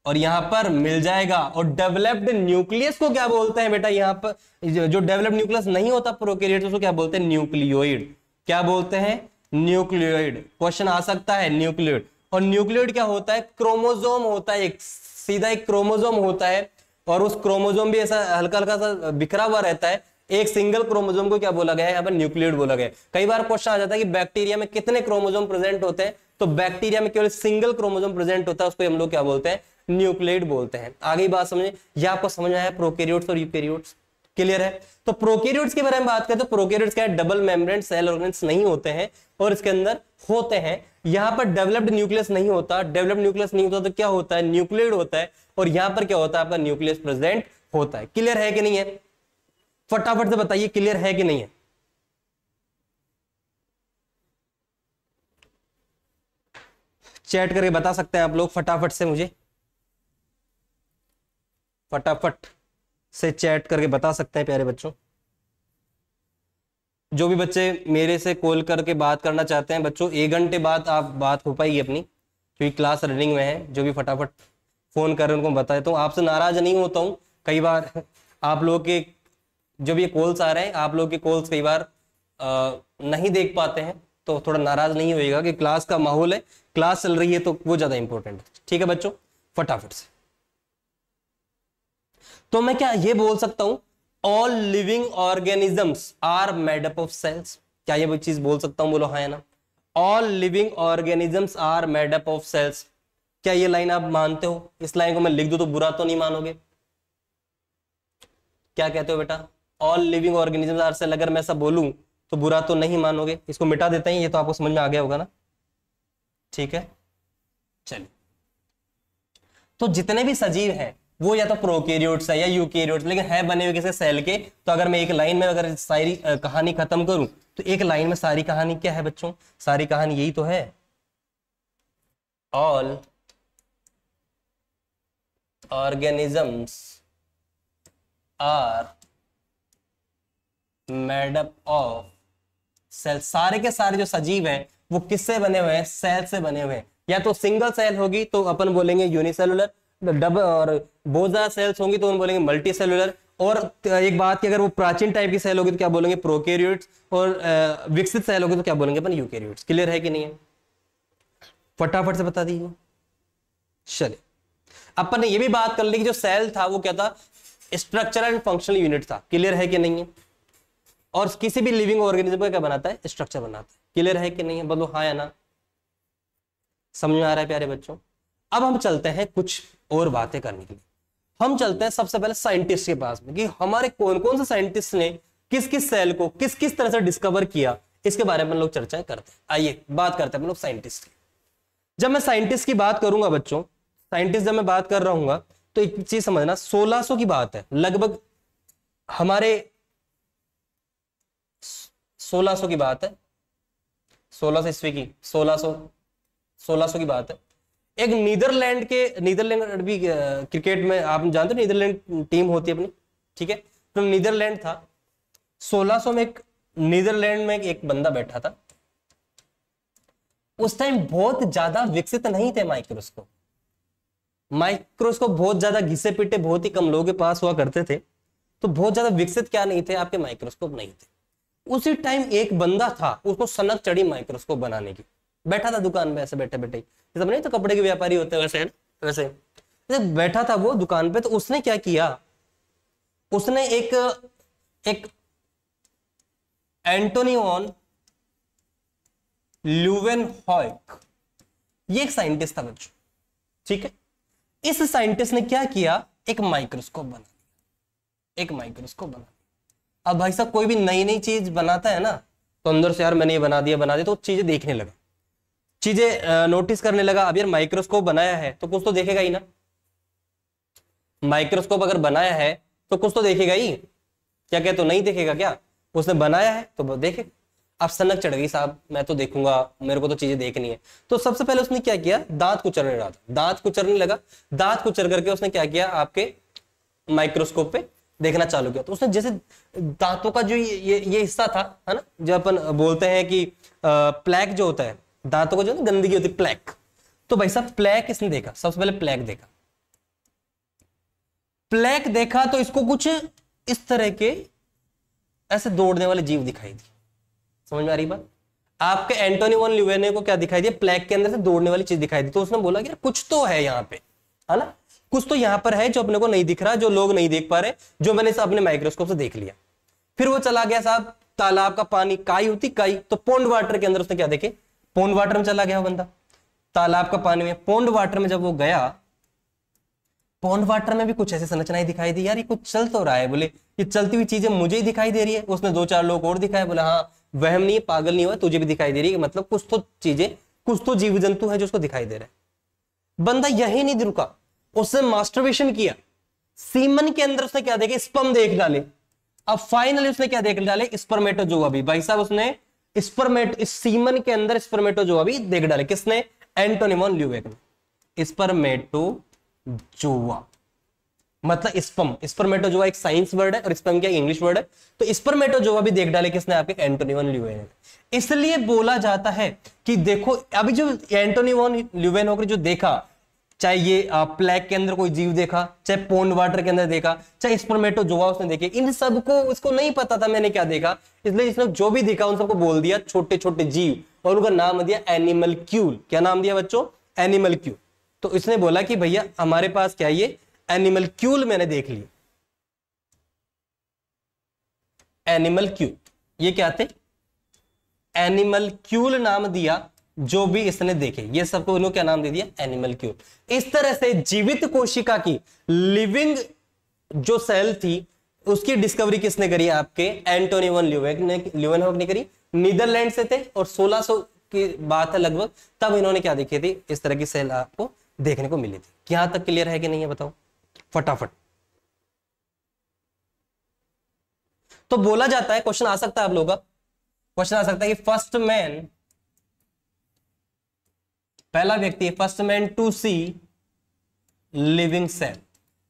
S1: और यहां पर मिल जाएगा। और डेवलप्ड न्यूक्लियस को क्या बोलते हैं बेटा, यहां पर जो डेवलप्ड न्यूक्लियस नहीं होता प्रोकैरियोट, उसको क्या बोलते हैं, न्यूक्लियोइड। क्या बोलते हैं, न्यूक्लियोइड। क्वेश्चन आ सकता है न्यूक्लियोइड। और न्यूक्लियोइड क्या होता है, क्रोमोसोम होता है, एक सीधा एक क्रोमोसोम होता है, और उस क्रोमोसोम भी ऐसा हल्का हल्का सा बिखरा हुआ रहता है। एक सिंगल क्रोमोसोम को क्या बोला गया है, यहाँ पर न्यूक्लियोइड बोला गया है। कई बार क्वेश्चन आ जाता है कि बैक्टीरिया में कितने क्रोमोसोम प्रेजेंट होते हैं, तो बैक्टीरिया में केवल सिंगल क्रोमोसोम प्रेजेंट होता है, उसको हम लोग क्या बोलते हैं, न्यूक्लियोइड बोलते हैं। आगे बात समझे, यह आपको समझ में आया प्रोकैरियोट्स और यूकैरियोट्स, क्लियर है। तो प्रोकैरियोट्स के बारे में बात करें तो प्रोकैरियोट्स क्या है, डबल मेम्ब्रेन सेल ऑर्गेन्स नहीं होते हैं और इसके अंदर होते हैं, यहां पर डेवलप्ड न्यूक्लियस नहीं होता। डेवलप्ड न्यूक्लियस नहीं होता तो क्या होता है, न्यूक्लियोइड होता है, और यहां पर क्या होता है, आपका न्यूक्लियस प्रेजेंट होता है। क्लियर है कि नहीं है, फटाफट से बताइए क्लियर है कि नहीं है। चैट करके बता सकते हैं आप लोग फटाफट से, मुझे फटाफट से चैट करके बता सकते हैं प्यारे बच्चों। जो भी बच्चे मेरे से कॉल करके बात करना चाहते हैं बच्चों, 1 घंटे बाद आप बात हो पाएगी अपनी, क्योंकि क्लास रनिंग में है। जो भी फटाफट फोन कर रहे हैं उनको बता देता हूँ, आपसे नाराज नहीं होता हूँ। कई बार आप लोग के जो भी कॉल्स आ रहे हैं, आप लोग के कॉल्स कई बार नहीं देख पाते हैं, तो थोड़ा नाराज नहीं होएगा कि क्लास का माहौल है, क्लास चल रही है, तो वो ज्यादा इंपॉर्टेंट है। ठीक है बच्चों, फटाफट से। तो मैं क्या ये बोल सकता हूं, all living organisms are made up of cells, क्या ये वो चीज बोल सकता हूं, बोलो हाँ या ना। All living organisms are made up of cells, क्या ये लाइन आप मानते हो? इस लाइन को मैं लिख दूं तो बुरा तो नहीं मानोगे? क्या कहते हो बेटा, all living organisms are cell, अगर मैं ऐसा बोलूं तो बुरा तो नहीं मानोगे? इसको मिटा देते हैं, ये तो आपको समझ में आ गया होगा ना। ठीक है, चलिए। तो जितने भी सजीव हैं वो या तो प्रोकैरियोट्स है या यूकैरियोट्स, लेकिन है बने हुए किसी सेल के। तो अगर मैं एक लाइन में अगर सारी कहानी खत्म करूं तो एक लाइन में सारी कहानी क्या है बच्चों, सारी कहानी यही तो है, all organisms are made up of cell. सारे के सारे जो सजीव हैं वो किससे बने हुए हैं, सेल से बने हुए हैं। या तो सिंगल सेल होगी तो अपन बोलेंगे यूनिसेलुलर, डबल और बहुत ज्यादा सेल्स होंगी तो हम बोलेंगे मल्टी सेलुलर। और एक बात कि अगर वो प्राचीन टाइप की सेल होगी तो क्या बोलेंगे, प्रोकैरियोट्स, और विकसित सेल होगी तो क्या बोलेंगे अपन, यूकैरियोट्स। क्लियर है कि नहीं है, फटाफट से बता दीजिए। चलिए, अपन ने ये भी बात कर ली कि जो सेल था वो क्या था, स्ट्रक्चरल एंड फंक्शनल यूनिट था। क्लियर है कि नहीं है, और किसी भी लिविंग ऑर्गेनिज्म का क्या बनाता है, स्ट्रक्चर बनाता है। क्लियर है कि नहीं है, बोलो हाँ या ना। समझ में आ रहा है प्यारे बच्चों। अब हम चलते हैं कुछ और बातें करने के लिए। हम चलते हैं सबसे पहले साइंटिस्ट के पास में कि हमारे कौन कौन से साइंटिस्ट ने किस किस सेल को किस किस तरह से डिस्कवर किया, इसके बारे में लोग चर्चाएं करते हैं। आइए बात करते हैं हम लोग साइंटिस्ट की। जब मैं साइंटिस्ट की बात करूंगा बच्चों, साइंटिस्ट जब मैं बात कर रहा हूं तो एक चीज समझना, 1600 की बात है, लगभग हमारे 1600 की बात है, 1600 ईस्वी की, 1600 की बात है। एक नीदरलैंड भी क्रिकेट में आप जानते हो, नीदरलैंड टीम होती है अपनी, ठीक है। तो नीदरलैंड था, 1600 में एक नीदरलैंड में एक बंदा बैठा था। उस टाइम बहुत ज्यादा विकसित नहीं थे माइक्रोस्कोप बहुत ज्यादा घिसे पिटे बहुत ही कम लोगों के पास हुआ करते थे, तो बहुत ज्यादा विकसित क्या नहीं थे, आपके माइक्रोस्कोप नहीं थे। उसी टाइम एक बंदा था, उसको सनक चढ़ी माइक्रोस्कोप बनाने की, बैठा था दुकान में ऐसे बैठे बैठे, जैसे नहीं तो कपड़े के व्यापारी होते हैं वैसे वैसे बैठा था वो दुकान पे। तो उसने क्या किया, उसने एक एंटोनी वॉन ल्यूवेनहॉयक, ये एक साइंटिस्ट था बच्चों, ठीक है। इस साइंटिस्ट ने क्या किया, एक माइक्रोस्कोप बना दिया, एक माइक्रोस्कोप बना दिया। अब भाई साहब कोई भी नई नई चीज बनाता है ना, तो अंदर से यार मैंने ये बना दिया, तो चीजें देखने लगा, चीजें नोटिस करने लगा। अब यार माइक्रोस्कोप बनाया है तो कुछ तो देखेगा ही ना, माइक्रोस्कोप अगर बनाया है तो कुछ तो देखेगा ही, क्या कहते तो नहीं देखेगा क्या, उसने बनाया है तो देखे। अब सनक चढ़ गई, साहब मैं तो देखूंगा, मेरे को तो चीजें देखनी है। तो सबसे पहले उसने क्या किया, दांत कुचलने लगा, दांत कुचलने लगा, दांत कुचल करके उसने क्या किया, आपके माइक्रोस्कोप पे देखना चालू किया। तो उसने जैसे दांतों का जो ये हिस्सा था, है ना, जो अपन बोलते हैं कि प्लैक जो होता है दांतों को, जो गंदगी होती है प्लैक, तो भाई साहब प्लैक इसने देखा, सबसे पहले प्लैक देखा। प्लैक देखा तो इसको कुछ इस तरह के ऐसे दौड़ने वाले जीव दिखाई दी। समझ में आ रही बात, आपके एंटोनी वॉन ल्यूवेने को क्या दिखाई दिया, प्लैक के अंदर से दौड़ने वाली चीज दिखाई दी। तो उसने बोला कि कुछ तो है यहाँ पे, है ना, कुछ तो यहाँ पर है जो अपने को नहीं दिख रहा, जो लोग नहीं देख पा रहे, जो मैंने अपने माइक्रोस्कोप से देख लिया। फिर वो चला गया साहब तालाब का पानी, काई होती काई, तो पौंड वाटर के अंदर उसने क्या देखे, पौंड वाटर में चला गया बंदा, तालाब का पानी में। पौंड वाटर में जब वो गया, पौंड वाटर में भी कुछ ऐसे संरचनाएं दिखाई दी, यार ये कुछ चल तो रहा है, बोले ये चलती हुई चीजें मुझे ही दिखाई दे रही है। उसने 2-4 लोग और दिखाए, बोला हाँ वहम नहीं है, पागल नहीं हुआ, तुझे भी दिखाई दे रही है, मतलब कुछ तो चीजें, कुछ तो जीव जंतु है जो उसको दिखाई दे रहा है। बंदा यही नहीं रुका, उसने मास्टरबेशन किया, सीमन के अंदर उसने क्या देखे, स्पर्म देख डाले। अब फाइनली उसने क्या देख डाले, स्पर्मेटोजोआ भी। भाई साहब उसने इस सीमन के अंदर स्पर्मेटोजोआ भी देख डाले। किसने, एंटोनी वॉन ल्यूवेक ने। स्पर्मेटोजोआ मतलब स्पर्म, स्पर्मेटोजोआ एक साइंस वर्ड है और स्पर्म क्या इंग्लिश वर्ड है, तो स्पर्मेटोजोआ भी देख डाले किसने, आपके एंटोनी वॉन ल्यूवेनॉक ने। इसलिए बोला जाता है कि देखो अभी जो एंटोनी वॉन ल्यूवेनॉक ने जो देखा, चाहे ये प्लेग के अंदर कोई जीव देखा, चाहे पौंड वाटर के अंदर देखा, चाहे स्पर्मेटोजोआ उसने देखे, इन सबको उसको नहीं पता था मैंने क्या देखा, इसलिए इसने जो भी देखा उन सबको बोल दिया छोटे छोटे जीव, और उनका नाम दिया एनिमलक्यूल। क्या नाम दिया बच्चों, एनिमलक्यूल। तो इसने बोला कि भैया हमारे पास क्या, ये एनिमलक्यूल मैंने देख ली। एनिमलक्यूल, ये क्या थे, एनिमलक्यूल नाम दिया जो भी इसने देखे, ये सबको इन्होंने क्या नाम दे दिया, एनिमलक्यूल। इस तरह से जीवित कोशिका की, लिविंग जो सेल थी उसकी डिस्कवरी किसने करी, आपके एंटोनी वॉन ल्यूवेनहॉक ने करी। नीदरलैंड से थे और 1600 की बात है लगभग, तब इन्होंने क्या देखी थी, इस तरह की सेल आपको देखने को मिली थी। यहां तक क्लियर है कि नहीं है बताओ फटाफट। तो बोला जाता है, क्वेश्चन आ सकता है आप लोगों का, क्वेश्चन आ सकता है कि फर्स्ट मैन, पहला व्यक्ति, first man to see living cell,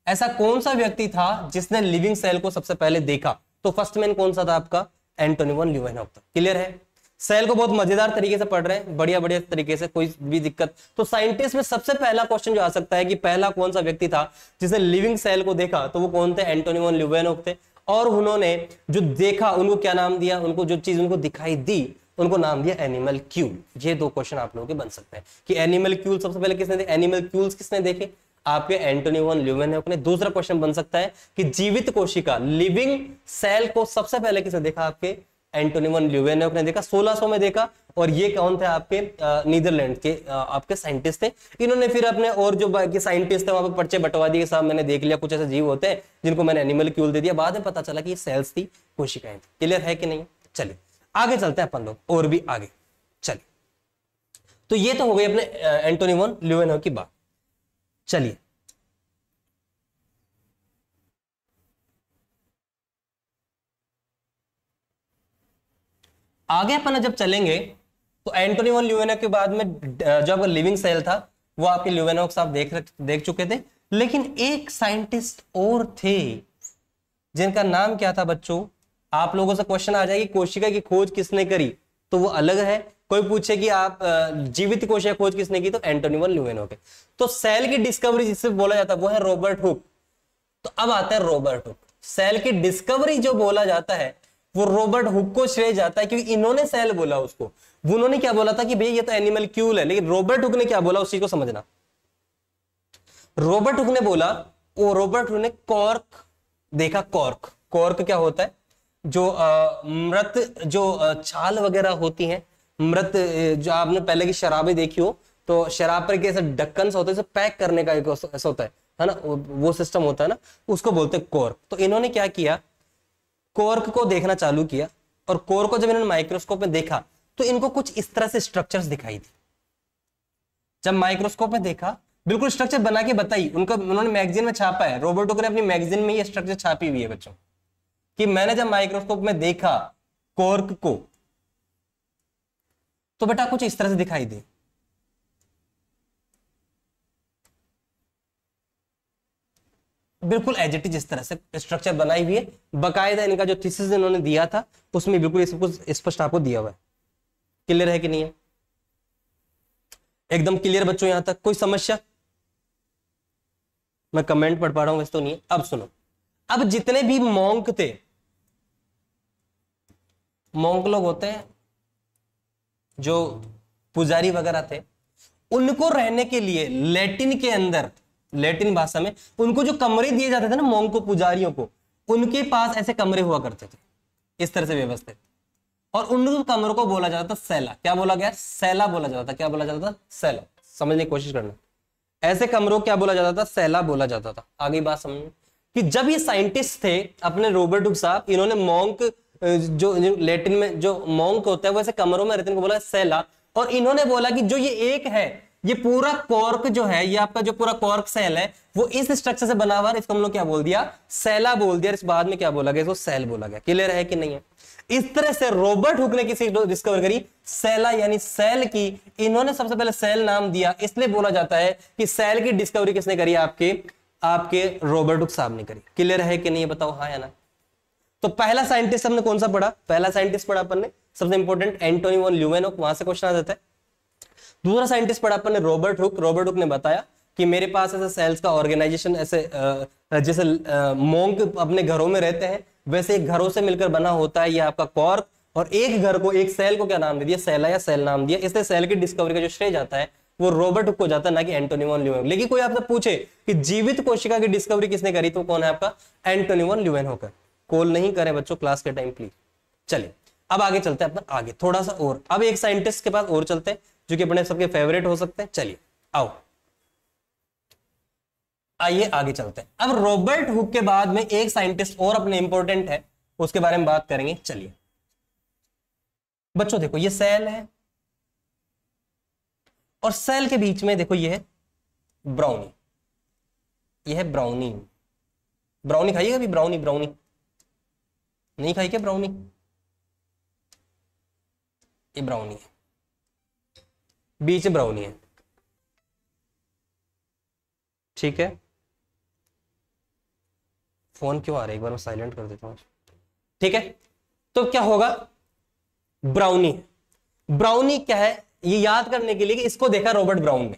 S1: ऐसा कौन सा व्यक्ति था जिसने लिविंग सेल को सबसे पहले देखा। तो फर्स्ट मैन कौन सा था आपका, एंटोनी वॉन ल्यूवेनहॉक था। क्लियर है, सेल को बहुत मजेदार तरीके से पढ़ रहे हैं, बढ़िया बढ़िया तरीके से, कोई भी दिक्कत। तो साइंटिस्ट में सबसे पहला क्वेश्चन जो आ सकता है कि पहला कौन सा व्यक्ति था जिसने लिविंग सेल को देखा, तो वो कौन थे, एंटोनी वॉन ल्यूवेनहॉक थे। और उन्होंने जो देखा उनको क्या नाम दिया, उनको जो चीज उनको दिखाई दी उनको नाम दिया एनिमलक्यूल। ये 2 क्वेश्चन आप लोगों के बन सकते हैं कि एनिमलक्यूल सबसे पहले किसने देखे, एनिमलक्यूल्स किसने देखे, आपके एंटोनी वॉन ल्यूवेनहॉक ने। दूसरा क्वेश्चन बन सकता है कि जीवित कोशिका, लिविंग सेल को सबसे पहले किसने देखा, आपके एंटोनी वॉन ल्यूवेनहॉक ने देखा, 1600 में देखा। और ये कौन थे, आपके नीदरलैंड के आपके साइंटिस्ट थे। इन्होंने फिर अपने और जो बाकी साइंटिस्ट थे वहां पर पर्चे बंटवा दिए, साहब मैंने देख लिया कुछ ऐसे जीव होते हैं जिनको मैंने एनिमलक्यूल दे दिया। बाद में पता चला कि ये सेल्स थी, कोशिकाएं थी। क्लियर है कि नहीं, चलिए आगे चलते हैं अपन लोग और भी आगे। चलिए, तो ये तो हो गई अपने एंटोनी वॉन ल्यूवेनहॉक की बात। चलिए आगे अपन जब चलेंगे तो एंटोनी वॉन ल्यूवेनहॉक के बाद में जब लिविंग सेल था वो आपके ल्यूवेनहॉक साहब देख चुके थे। लेकिन एक साइंटिस्ट और थे जिनका नाम क्या था बच्चों, आप लोगों से क्वेश्चन आ जाएगी कोशिका की खोज किसने करी, तो वो अलग है। कोई पूछे कि आप जीवित कोशिका खोज किसने की, तो एंटोनी वॉन ल्यूवेनहॉक है। तो सेल की डिस्कवरी जिससे बोला जाता है वो है रॉबर्ट हुक। तो अब आता है रॉबर्ट हुक। सेल की डिस्कवरी जो बोला जाता है वो रॉबर्ट हुक को श्रेय जाता है, क्योंकि इन्होंने सेल बोला उसको। वो उन्होंने क्या बोला था कि भैया ये तो एनिमलक्यूल है, लेकिन रॉबर्ट हुक ने क्या बोला उस चीज को समझना। रॉबर्ट हुक ने बोला, वो रॉबर्ट हुक ने कॉर्क देखा। कॉर्क, कॉर्क क्या होता है, जो मृत जो छाल वगैरह होती हैं, मृत, जो आपने पहले की शराबें देखी हो तो शराब पर कैसे ढक्कन होते हैं, पैक करने का एक ऐसा होता है ना, वो सिस्टम होता है ना, उसको बोलते हैं कॉर्क। तो इन्होंने क्या किया, कॉर्क को देखना चालू किया, और कॉर्क को जब इन्होंने माइक्रोस्कोप में देखा तो इनको कुछ इस तरह से स्ट्रक्चर्स दिखाई दी। जब माइक्रोस्कोप में देखा, बिल्कुल स्ट्रक्चर बना के बताई उनको, उन्होंने मैगजीन में छापा है, रॉबर्ट हुक ने अपनी मैगजीन में ये स्ट्रक्चर छापी हुई है बच्चों, कि मैंने जब माइक्रोस्कोप में देखा कॉर्क को तो बेटा कुछ इस तरह से दिखाई दे। बिल्कुल एज इट इज इस तरह से स्ट्रक्चर बनाई हुई है, बकायदा इनका जो थीसिस इन्होंने दिया था उसमें बिल्कुल इसको स्पष्ट आपको दिया हुआ है। क्लियर है कि नहीं है, एकदम क्लियर बच्चों, यहां तक कोई समस्या? मैं कमेंट पढ़ पा रहा हूं वैसे तो नहीं है। अब सुनो, अब जितने भी मॉन्क थे, मॉन्क लोग होते हैं जो पुजारी वगैरह थे, उनको रहने के लिए लैटिन के अंदर, लैटिन भाषा में उनको जो कमरे दिए जाते थे ना मॉन्क को, पुजारियों को, उनके पास ऐसे कमरे हुआ करते थे। इस तरह से व्यवस्थित। और उन कमरों को बोला जाता था सैला। क्या बोला गया? सैला बोला जाता था। क्या बोला जाता था? सैला। समझने की कोशिश करना, ऐसे कमरों क्या बोला जाता था? सैला बोला जाता था। आगे बात समझ कि जब ये साइंटिस्ट थे अपने रॉबर्ट हुक साहब, इन्होंने मॉन्क जो लैटिन में जो मॉन्क होता है वो ऐसे कमरों में रहते हैं, इनको बोला सैला। और इन्होंने बोला कि जो ये एक है, ये पूरा कॉर्क जो है, ये आपका जो पूरा कॉर्क सेल है वो इस स्ट्रक्चर से बना हुआ है, इसको हम लोग क्या बोल दिया? सैला बोल दिया। इस बाद में क्या बोला गया? इसको सेल बोला गया। क्लियर है कि नहीं है? इस तरह से रॉबर्ट हुक ने किसी डिस्कवर करी? सैला, यानी सेल की। इन्होंने सबसे पहले सेल नाम दिया, इसलिए बोला जाता है कि सेल की डिस्कवरी किसने करी? आपके रॉबर्ट हुक साहब ने करी। क्लियर है कि नहीं? बताओ हाँ या ना। तो पहला साइंटिस्ट हमने कौन सा पढ़ा? पहला साइंटिस्ट पढ़ा अपन ने सबसे इंपॉर्टेंट एंटोनी वॉन ल्यूवेनहोक, वहां से क्वेश्चन आ जाता है। दूसरा साइंटिस्ट पढ़ा अपन ने रॉबर्ट हुक। रॉबर्ट हुक ने बताया कि मेरे पास ऐसे सेल्स का ऑर्गेनाइजेशन ऐसे जैसे मोंक अपने घरों में रहते हैं वैसे एक घरों से मिलकर बना होता है ये आपका कॉर्क। और एक घर को, एक सेल को क्या नाम दे दिया? सैला या सेल नाम दिया। इसलिए सेल की डिस्कवरी का जो श्रेय जाता है वो रॉबर्ट हुक को जाता है, ना कि एंटोनी वॉन ल्यूवेनहोक। लेकिन कोई आपसे पूछे कि जीवित कोशिका की डिस्कवरी किसने करी, तो कौन है आपका? एंटोनी वॉन ल्यूवेनहोक। कॉल नहीं करें बच्चों क्लास के टाइम प्लीज। चलिए अब आगे चलते हैं अपन, आगे थोड़ा सा और। अब एक साइंटिस्ट के पास और चलते हैं जो कि अपने सबके फेवरेट हो सकते हैं। चलिए आओ, आइए आगे चलते हैं। अब रॉबर्ट हुक के बाद में एक साइंटिस्ट और अपने इंपॉर्टेंट है, उसके बारे में बात करेंगे। चलिए बच्चों देखो, ये सेल है और सेल के बीच में देखो ये है ब्राउनी। ये है ब्राउनी। ब्राउनी खाइएगा अभी? ब्राउनी, ब्राउनी नहीं खाई क्या? ब्राउनी, ये ब्राउनी है, बीच में ब्राउनी है। ठीक है, फोन क्यों आ रहा है? एक बार मैं साइलेंट कर देता हूं। ठीक है, तो क्या होगा? ब्राउनी है। ब्राउनी क्या है ये याद करने के लिए कि इसको देखा रॉबर्ट ब्राउन ने।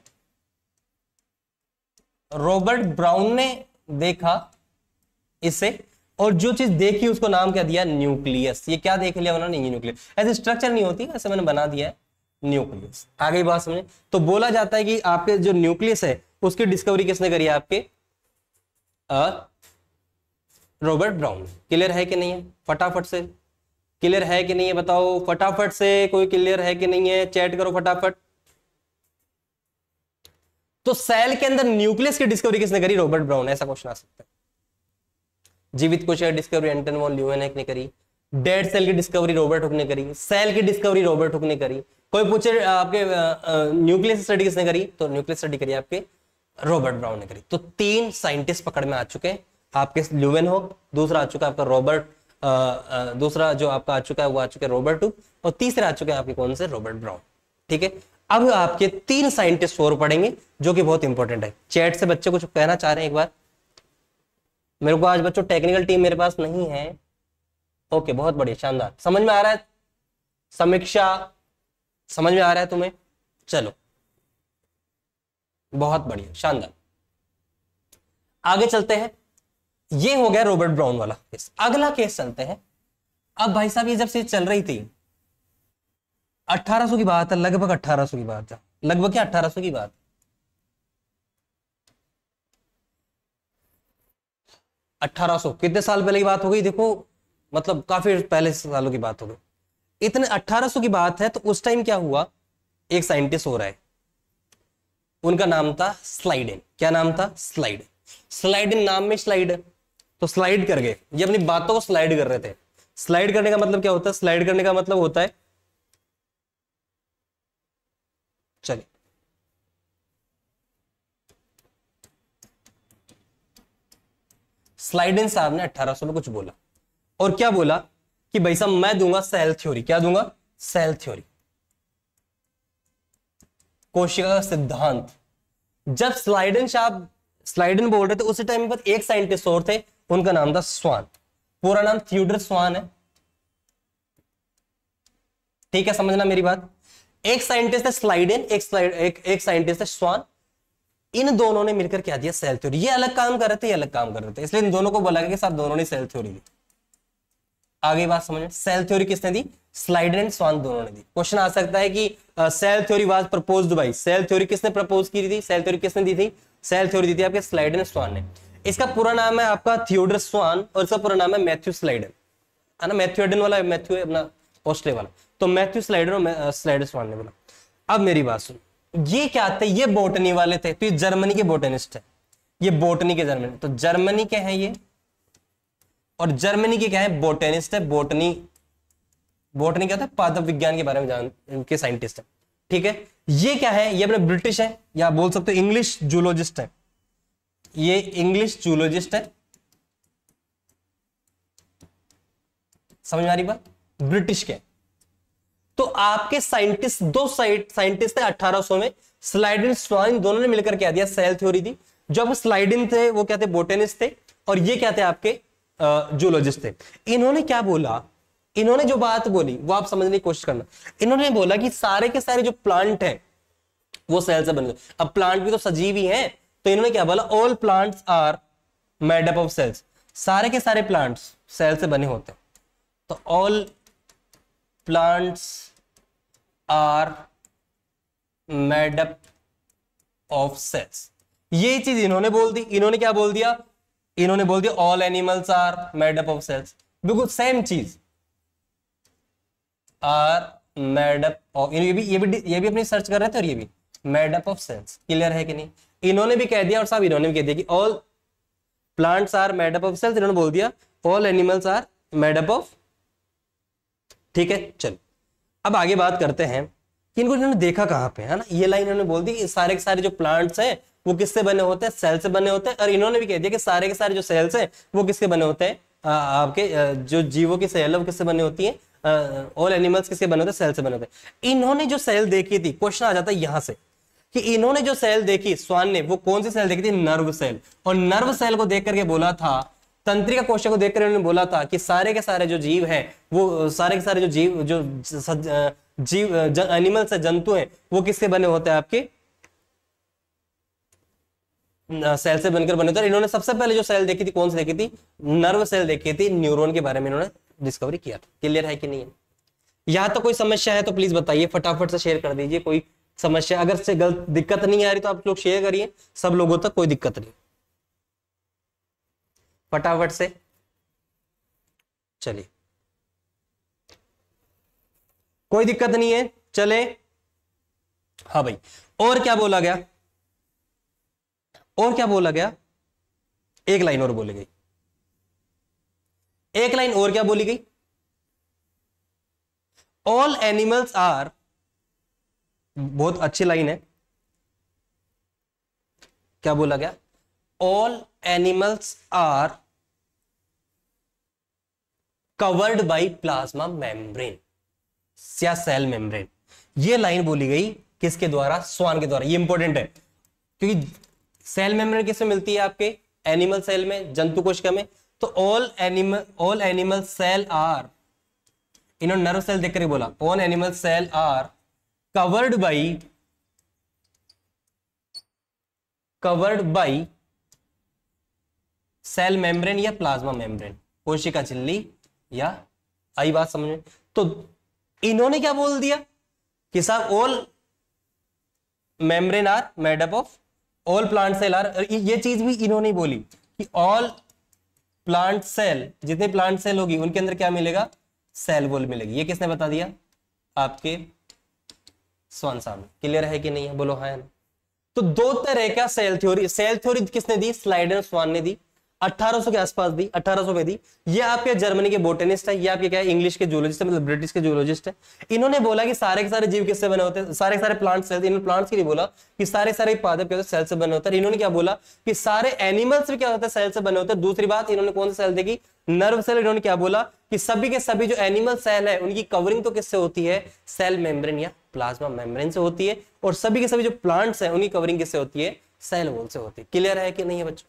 S1: रॉबर्ट ब्राउन ने देखा इसे, और जो चीज देखी उसको नाम क्या दिया? न्यूक्लियस। ये क्या देख लिया उन्होंने? न्यूक्लियस। ऐसे स्ट्रक्चर नहीं होती, ऐसे मैंने बना दिया है न्यूक्लियस। आगे बात समझे। तो बोला जाता है कि आपके जो न्यूक्लियस है उसकी डिस्कवरी किसने करी? आपके रॉबर्ट ब्राउन। क्लियर है कि नहीं है? फटाफट से क्लियर है कि नहीं है बताओ? फटाफट से कोई क्लियर है कि नहीं है? चैट करो फटाफट। तो सेल के अंदर न्यूक्लियस की डिस्कवरी किसने करी? Robert brown. ऐसा क्वेश्चन आ सकता है। जीवित कोशिका की डिस्कवरी एंटोनी वॉन ल्यूवेनहोक ने करी। डेड सेल की डिस्कवरी रॉबर्ट हुक ने करी। सेल की डिस्कवरी रॉबर्ट हुक ने करी। कोई पूछे आपके न्यूक्लियस स्टडी किसने करी, तो न्यूक्लियस स्टडी करी आपके रॉबर्ट ब्राउन ने करी। तो तीन साइंटिस्ट पकड़ में आ चुके हैं आपके, ल्यूवेनहोक, दूसरा आ चुका है आपका रॉबर्ट, दूसरा जो आपका आ चुका है वो आ चुका है रॉबर्ट हुक, और तीसरा आ चुके हैं आपके कौन से? Robert brown. ठीक है, अब आपके तीन साइंटिस्ट और पढ़ेंगे जो कि बहुत इंपॉर्टेंट है। चैट से बच्चे कुछ कहना चाह रहे हैं एक बार? मेरे को आज बच्चों टेक्निकल टीम मेरे पास नहीं है। ओके, बहुत बढ़िया, शानदार। समझ में आ रहा है? समीक्षा समझ में आ रहा है तुम्हें? चलो बहुत बढ़िया, शानदार। आगे चलते हैं। ये हो गया रॉबर्ट ब्राउन वाला केस। अगला केस चलते हैं। अब भाई साहब ये जब से चल रही थी 1800 की बात है, लगभग 1800 की बात है, लगभग क्या 1800 की बात। 1800 कितने साल पहले की बात हो गई? देखो मतलब काफी पहले सालों की बात हो गई। इतने 1800 की बात है। तो उस टाइम क्या हुआ, एक साइंटिस्ट हो रहा है, उनका नाम था स्लाइडेन। क्या नाम था? स्लाइडेन। स्लाइडेन नाम में स्लाइड है, तो स्लाइड कर गए, ये अपनी बातों को स्लाइड कर रहे थे। स्लाइड करने का मतलब क्या होता है? स्लाइड करने का मतलब होता है, चलिए स्लाइडेन साहब ने 1800 में कुछ बोला, और क्या बोला कि भाई साहब मैं दूंगा सेल थ्योरी। क्या दूंगा? सेल थ्योरी, कोशिका का सिद्धांत। जब स्लाइडेन बोल रहे थे उसी टाइम पर एक साइंटिस्ट और थे, उनका नाम था स्वान। पूरा नाम थियोडर स्वान है। ठीक है, समझना मेरी बात। एक साइंटिस्ट है स्लाइडेन, एक साइंटिस्ट है स्वान। इन दोनों ने मिलकर क्या दिया? Cell theory. ये अलग काम कर रहे थे, ये अलग काम कर रहे थे, इसलिए इन दोनों को बोला गया कि साहब दोनों ने सेल थ्योरी दी। आगे बात समझ में। सेल थ्योरी किसने दी? स्लाइडेन एंड स्वान दोनों ने दी। क्वेश्चन आ सकता है कि cell theory was proposed by, cell theory किसने प्रपोज की थी? सेल थ्योरी किसने दी थी? सेल थ्योरी दी थी आपके स्लाइडेन एंड स्वान ने। इसका पूरा नाम है आपका थियोडर स्वान और इसका पूरा नाम है मैथ्यू स्लाइडेन। है ना, मैथ्यू एडन वाला, मैथ्यू अपना ऑस्ट्रेलिया वाला, तो मैथ्यू स्लाइडर और स्लाइडर स्वान ने बोला। अब मेरी बात सुन, ये क्या थे, ये बोटनी वाले थे, तो ये जर्मनी के बोटनिस्ट है, ये बोटनी के जर्मनी, तो जर्मनी के हैं ये, और जर्मनी के क्या है, बोटनिस्ट है, बोटनी, बोटनी क्या था, पादप विज्ञान के बारे में जान के साइंटिस्ट है, ठीक है। ये क्या है, ये अपने ब्रिटिश है, या बोल सकते हो इंग्लिश जूलॉजिस्ट है, ये इंग्लिश जूलॉजिस्ट है, समझ में आ रही बात, ब्रिटिश के। तो आपके साइंटिस्ट, दो साइंटिस्ट थे 1800 में, स्लाइडिन स्वान, दोनों ने मिलकर क्या दिया, सेल थ्योरी दी। जो अब स्लाइडिन थे वो क्या थे, बोटेनिस्ट थे, और ये क्या थे, आपके जूलॉजिस्ट थे। इन्होंने क्या बोला, इन्होंने जो बात बोली वो आप समझने की कोशिश करना। इन्होंने बोला कि सारे के सारे जो प्लांट हैं वो सेल से बने। अब प्लांट भी तो सजीव ही हैं, तो इन्होंने क्या बोला, all plants are made up of cells, सारे के सारे प्लांट्स सेल से बने होते हैं। तो all plants are made up of cells, ये चीज इन्होंने बोल दी। इन्होंने क्या बोल दिया, इन्होंने बोल दिया all animals are made up of cells, बिल्कुल सेम चीज, आर मेड अप ऑफ, ये भी अपनी सर्च कर रहे थे, और ये भी made up of cells. Clear है कि नहीं, इन्होंने भी कह दिया और साहब इन्होंने भी कह दिया कि all plants are made up of cells, इन्होंने बोल दिया all animals are made up of, ठीक है। चलो अब आगे बात करते हैं कि इनको इन्होंने देखा कहां पे, है ना, ये लाइन इन्होंने बोल दी कि सारे के सारे जो प्लांट्स हैं वो किससे बने होते हैं, सेल से बने होते हैं। और इन्होंने भी कह दिया कि सारे के सारे जो सेल्स हैं वो किसके बने होते हैं, आपके जो जीवों की सेल है वो किससे बने होती है, ऑल एनिमल्स किसके बने होते हैं, सेल से बने होते हैं। इन्होंने जो सेल देखी थी, क्वेश्चन आ जाता है यहां से कि इन्होंने जो सेल देखी स्वान ने, वो कौन सी सेल देखी थी, नर्व सेल। और नर्व सेल को देख करके बोला था, तंत्रिका कोशिका को देखकर उन्होंने बोला था कि सारे के सारे जो जीव हैं, वो सारे के सारे जो जीव, जो जीव एनिमल्स है, जंतु हैं, वो किससे बने होते हैं, आपके सेल से बनकर बने होते हैं। इन्होंने सबसे पहले जो सेल देखी थी, कौन सी देखी थी, नर्व सेल देखी थी, न्यूरॉन के बारे में इन्होंने डिस्कवरी किया था। क्लियर है कि नहीं है, यहां तो कोई समस्या है तो प्लीज बताइए, फटाफट से शेयर कर दीजिए। कोई समस्या, अगर से गलत दिक्कत नहीं आ रही तो आप लोग शेयर करिए, सब लोगों तक कोई दिक्कत नहीं, फटाफट से। चलिए, कोई दिक्कत नहीं है, चले। हाँ भाई, और क्या बोला गया, और क्या बोला गया, एक लाइन और बोली गई, एक लाइन और क्या बोली गई, ऑल एनिमल्स आर, बहुत अच्छी लाइन है, क्या बोला गया, all animals are covered by plasma membrane या सेल मेम्ब्रेन। ये लाइन बोली गई किसके द्वारा, स्वान के द्वारा। ये इंपॉर्टेंट है क्योंकि सेल मेम्ब्रेन किसमें मिलती है, आपके एनिमल सेल में, जंतु कोशिका में। तो ऑल एनिमल सेल आर, इन्होंने नर्व सेल देख कर बोला, all animal cell are covered by cell membrane या प्लाज्मा मेम्ब्रेन, कोशिका झिल्ली, या आई बात समझ में। तो इन्होंने क्या बोल दिया कि साहब all membrane are made up of, all plant cell are, ये चीज भी इन्होंने बोली कि ऑल प्लांट सेल, जितने प्लांट सेल होगी उनके अंदर क्या मिलेगा, सेल वॉल मिलेगी। ये किसने बता दिया, आपके स्वान साहब ने। क्लियर है कि नहीं है, बोलो हाँ है ना। तो दो तरह का सेल थ्योरी किसने दी, स्लाइडर स्वान ने दी, 1800 के आसपास दी, 1800 में दी। ये आपके जर्मनी के बोटेनिस्ट है, ये आपके क्या है, इंग्लिश के जूलॉजिस्ट है, मतलब ब्रिटिश के जूलॉजिस्ट है। इन्होंने बोला कि सारे के सारे जीव किससे बने होते हैं, सारे के सारे प्लांट सेल। इन्होंने प्लांट्स के लिए बोला कि सारे सारे पादप क्या होते हैं, सेल से बने होते हैं। इन्होंने क्या बोला कि सारे एनिमल्स भी क्या होते हैं, सेल से बने होते हैं। दूसरी बात, इन्होंने कौन सी सेल देखी, नर्व सेल। इन्होंने क्या बोला कि सभी के सभी जो एनिमल सेल है उनकी कवरिंग तो किससे होती है, सेल मेम्ब्रेन या प्लाज्मा मेम्ब्रेन से होती है। और सभी के सभी जो प्लांट्स हैं उनकी कवरिंग किससे होती है, सेल वॉल से होती है। क्लियर है कि नहीं है बच्चों,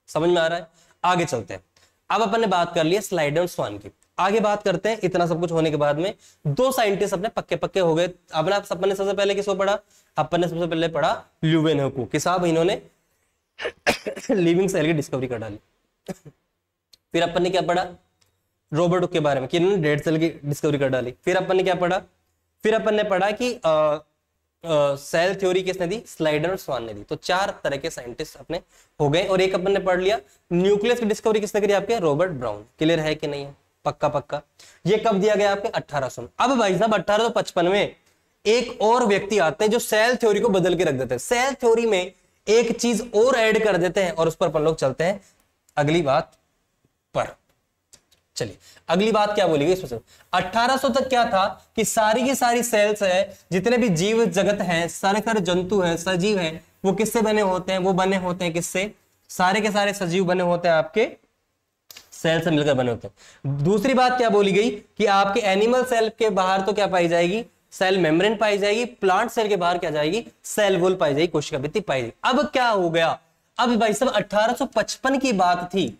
S1: समझ में आ रहा है। आगे चलते हैं, अब अपन ने बात कर ली स्लाइडर और स्वान की, आगे बात करते हैं। इतना सब कुछ होने के बाद में दो साइंटिस्ट अपने पक्के पक्के हो गए। अपन ने सबसे पहले किसको पढ़ा, अपन ने सबसे पहले पढ़ा ल्यूवेनहो को, कि साहब इन्होंने लिविंग सेल की डिस्कवरी कर डाली। फिर अपन ने क्या पढ़ा, रॉबर्ट हुक के बारे में, कि इन्होंने डेड सेल की डिस्कवरी कर डाली। फिर अपन ने क्या पढ़ा, फिर अपन ने पढ़ा कि सेल थ्योरी किसने दी, स्लाइडर और स्वान ने दी। तो चार तरह के साइंटिस्ट अपने हो गए। और एक अपन ने पढ़ लिया न्यूक्लियस की डिस्कवरी किसने करी, आपके रॉबर्ट ब्राउन। क्लियर है कि नहीं है, पक्का पक्का। ये कब दिया गया आपके 1800 में। अब भाई साहब 1855 में एक और व्यक्ति आते हैं जो सेल थ्योरी को बदल के रख देते हैं। सेल थ्योरी में एक चीज और ऐड कर देते हैं और उस पर अपन लोग चलते हैं अगली बात पर। चलिए अगली बात क्या बोली गई इसमें। 1800 तक क्या था कि सारी की सारी सेल्स है, जितने भी जीव जगत हैं, सारे सारे जंतु हैं, सजीव हैं, वो किससे बने होते हैं? वो बने होते हैं किससे? सारे के सारे सजीव बने होते हैं आपके सेल से मिलकर बने होते हैं। दूसरी बात क्या बोली गई कि आपके एनिमल सेल के बाहर तो क्या पाई जाएगी? सेल मेम्ब्रेन पाई जाएगी। प्लांट सेल के बाहर क्या जाएगी? सेल वॉल पाई जाएगी, कोशिका भित्ति पाई जाएगी। अब क्या हो गया? अब भाई साहब 1855 की बात थी।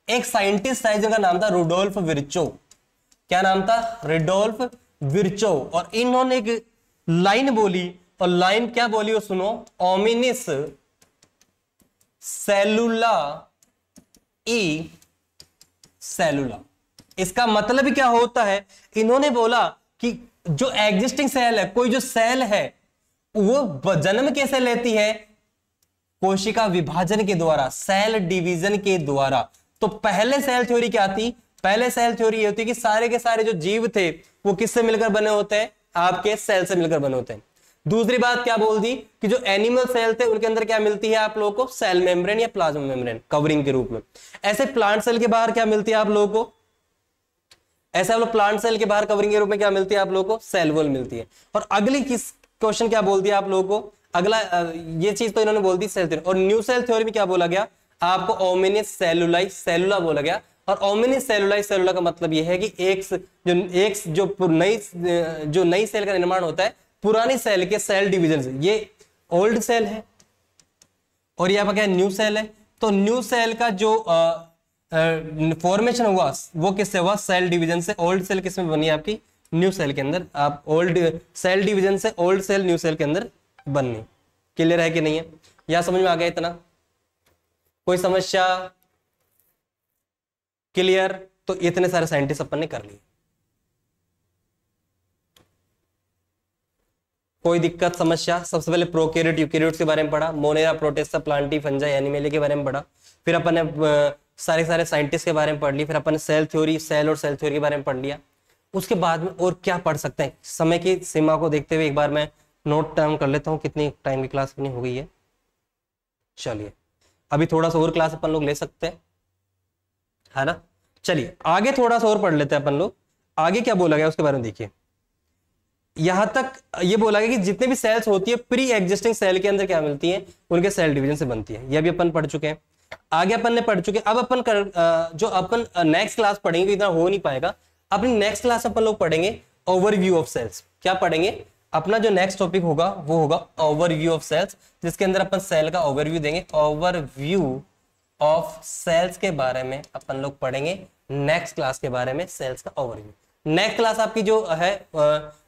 S1: एक साइंटिस्ट है जिनका नाम था रुडोल्फ विर्चो। क्या नाम था? Rudolf Virchow. और इन्होंने एक लाइन बोली, और लाइन क्या बोली वो सुनो, ओमिनिस सेलुला ई सेलुला। इसका मतलब क्या होता है? इन्होंने बोला कि जो एग्जिस्टिंग सेल है, कोई जो सेल है वो जन्म कैसे लेती है? कोशिका विभाजन के द्वारा, सेल डिवीजन के द्वारा। तो पहले सेल थ्योरी क्या थी? पहले सेल थ्योरी ये होती कि सारे के सारे जो जीव थे वो किससे मिलकर बने होते हैं? आपके सेल से मिलकर बने होते हैं। दूसरी बात क्या बोल दी कि जो एनिमल सेल थे उनके अंदर क्या मिलती है आप लोगों को? सेल मेम्ब्रेन या प्लाज्मा मेम्ब्रेन कवरिंग के रूप में। ऐसे प्लांट सेल के बाहर क्या मिलती है आप लोगों को? ऐसे आप लोग प्लांट सेल के बाहर कवरिंग के रूप में क्या मिलती है आप लोगों को? सेल वॉल मिलती है। और अगली किस क्वेश्चन क्या बोल दिया आप लोगों को? अगला ये चीज तो इन्होंने बोल दी सेल थ्योरी। और न्यू सेल थ्योरी में क्या बोला गया आपको? ओमिनिस सेलुलाई सेलुला बोला गया। और ओमिनिस सेलुलाई सेलुला का मतलब यह है कि एक जो नई सेल का निर्माण होता है पुरानी सेल के सेल डिवीजन से। ये ओल्ड सेल है और ये आपका क्या न्यू सेल है। तो न्यू सेल का जो फॉर्मेशन हुआ वो किससे हुआ? सेल डिवीजन से। ओल्ड सेल किसमें बनी आपकी? न्यू सेल के अंदर। आप ओल्ड सेल डिवीजन से ओल्ड सेल न्यू सेल के अंदर बननी। क्लियर है कि नहीं है? यह समझ में आ गया इतना? कोई समस्या? क्लियर? तो इतने सारे साइंटिस्ट अपन ने कर लिए। कोई दिक्कत समस्या? सबसे पहले प्रोकैरियोट यूकैरियोट्स के बारे में पढ़ा, Monera protista Plantae fungi animalia के बारे में पढ़ा। फिर अपन ने सारे साइंटिस्ट के बारे में पढ़ लिया। फिर अपन ने सेल थ्योरी, सेल और सेल थ्योरी के बारे में पढ़ लिया। उसके बाद में और क्या पढ़ सकते हैं? समय की सीमा को देखते हुए एक बार मैं नोट डाउन कर लेता हूं कितनी टाइम की क्लास अपनी हो गई है। चलिए अभी थोड़ा सा और क्लास अपन लोग ले सकते हैं, है ना? चलिए आगे थोड़ा सा और पढ़ लेते हैं अपन लोग। आगे क्या बोला गया उसके बारे में देखिए। यहां तक ये बोला गया कि जितने भी सेल्स होती है प्री एग्जिस्टिंग सेल के अंदर क्या मिलती है? उनके सेल डिवीजन से बनती है। ये भी अपन पढ़ चुके हैं, आगे अपन ने पढ़ चुके हैं। अब अपन जो अपन नेक्स्ट क्लास पढ़ेंगे, इतना हो नहीं पाएगा। अपनी नेक्स्ट क्लास अपन लोग पढ़ेंगे ओवरव्यू ऑफ सेल्स। क्या पढ़ेंगे? अपना जो नेक्स्ट टॉपिक होगा वो होगा ओवरव्यू ऑफ सेल्स, जिसके अंदर अपन सेल का ओवरव्यू देंगे। ओवरव्यू ऑफ सेल्स के बारे में अपन लोग पढ़ेंगे नेक्स्ट क्लास के बारे में, सेल्स का ओवरव्यू। नेक्स्ट क्लास आपकी जो है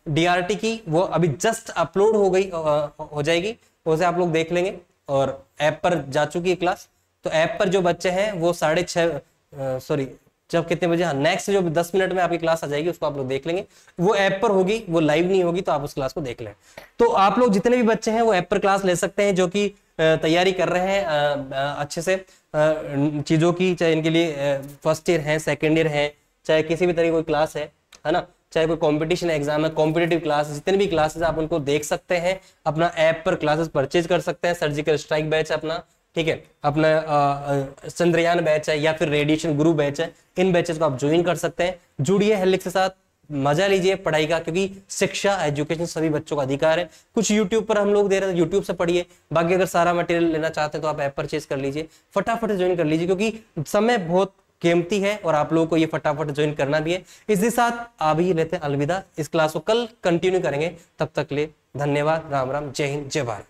S1: डीआरटी की, वो अभी जस्ट अपलोड हो गई, हो जाएगी, उसे आप लोग देख लेंगे। और ऐप पर जा चुकी है क्लास। तो ऐप पर जो बच्चे हैं वो 6:30 सॉरी जब कितने बजे, हाँ नेक्स्ट जो 10 मिनट में आपकी क्लास आ जाएगी उसको आप लोग देख लेंगे। वो ऐप पर होगी, वो लाइव नहीं होगी, तो आप उस क्लास को देख लें। तो आप लोग जितने भी बच्चे हैं वो ऐप पर क्लास ले सकते हैं, जो कि तैयारी कर रहे हैं अच्छे से चीजों की, चाहे इनके लिए फर्स्ट ईयर है, सेकेंड ईयर है, चाहे किसी भी तरह की कोई क्लास है ना, चाहे कोई कंपटीशन एग्जाम है, कॉम्पिटिटिव क्लास, जितने भी क्लासेस आप उनको देख सकते हैं। अपना ऐप पर क्लासेस परचेज कर सकते हैं। सर्जिकल स्ट्राइक बैच अपना, ठीक है, अपना चंद्रयान बैच है या फिर रेडिएशन गुरु बैच है, इन बैचेस को आप ज्वाइन कर सकते हैं। जुड़िए हेलिक्स के साथ, मजा लीजिए पढ़ाई का, क्योंकि शिक्षा एजुकेशन सभी बच्चों का अधिकार है। कुछ यूट्यूब पर हम लोग दे रहे हैं, यूट्यूब से पढ़िए। बाकी अगर सारा मटेरियल लेना चाहते हैं तो आप ऐप परचेज कर लीजिए, फटाफट ज्वाइन कर लीजिए, क्योंकि समय बहुत कीमती है और आप लोगों को ये फटाफट ज्वाइन करना भी है। इसी साथ अभी लेते हैं अलविदा। इस क्लास को कल कंटिन्यू करेंगे, तब तक ले धन्यवाद। राम राम, जय हिंद, जय भारत।